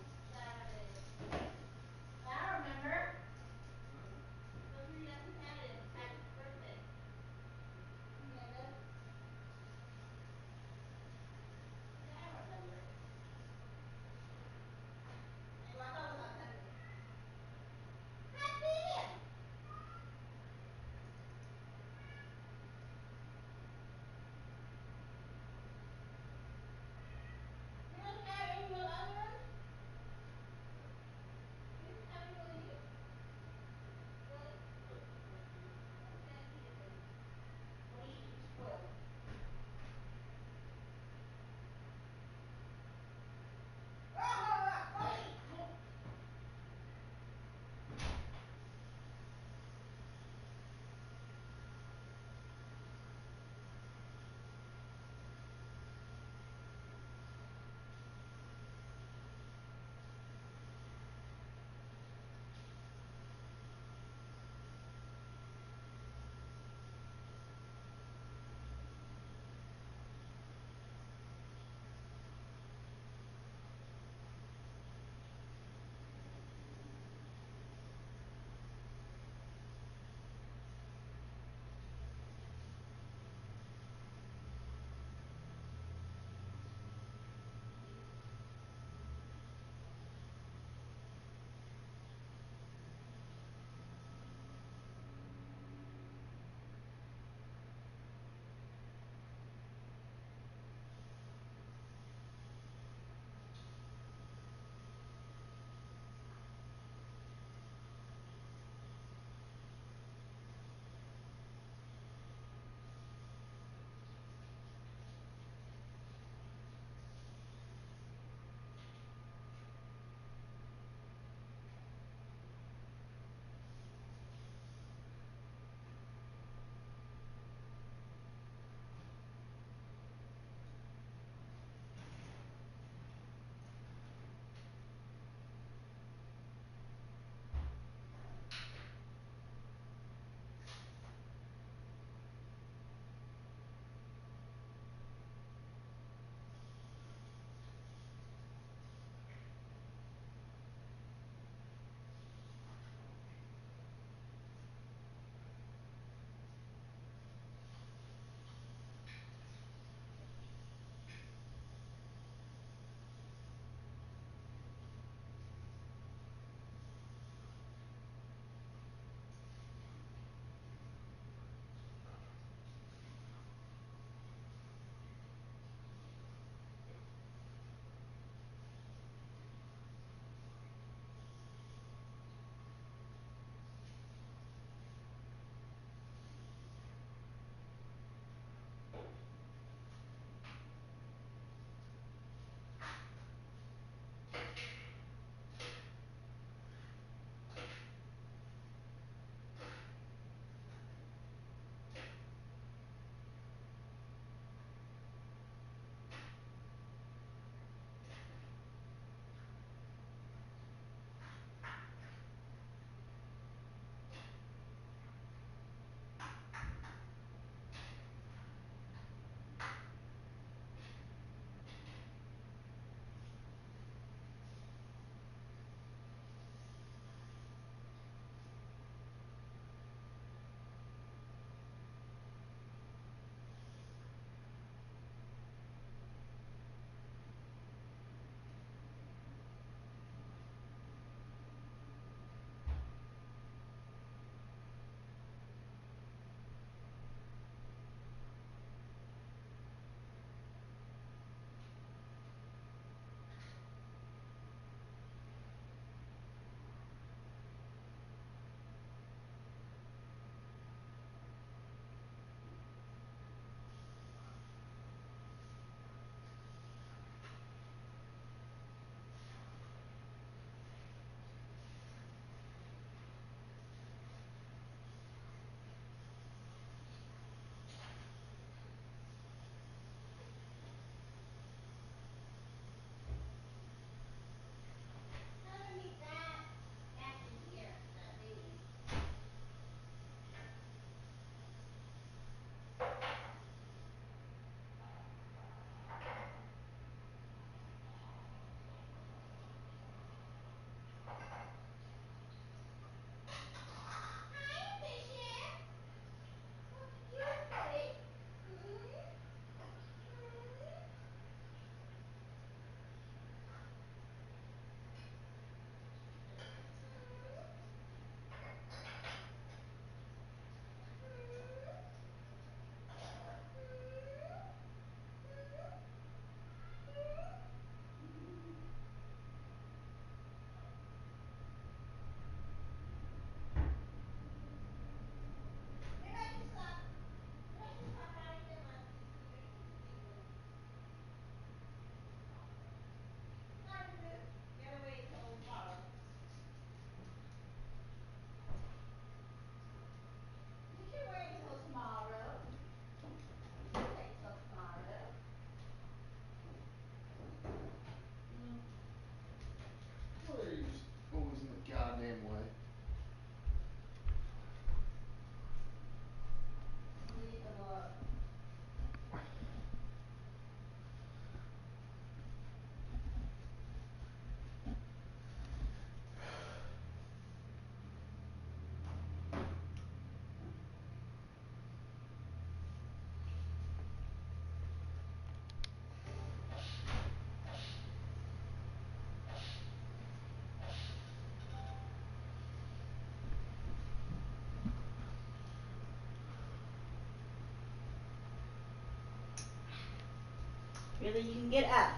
Really, you can get up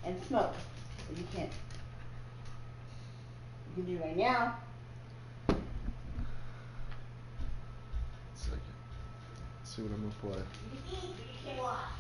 and smoke, but you can't. You can do right now. Second. See what I'm gonna play. You can eat, but you can't watch.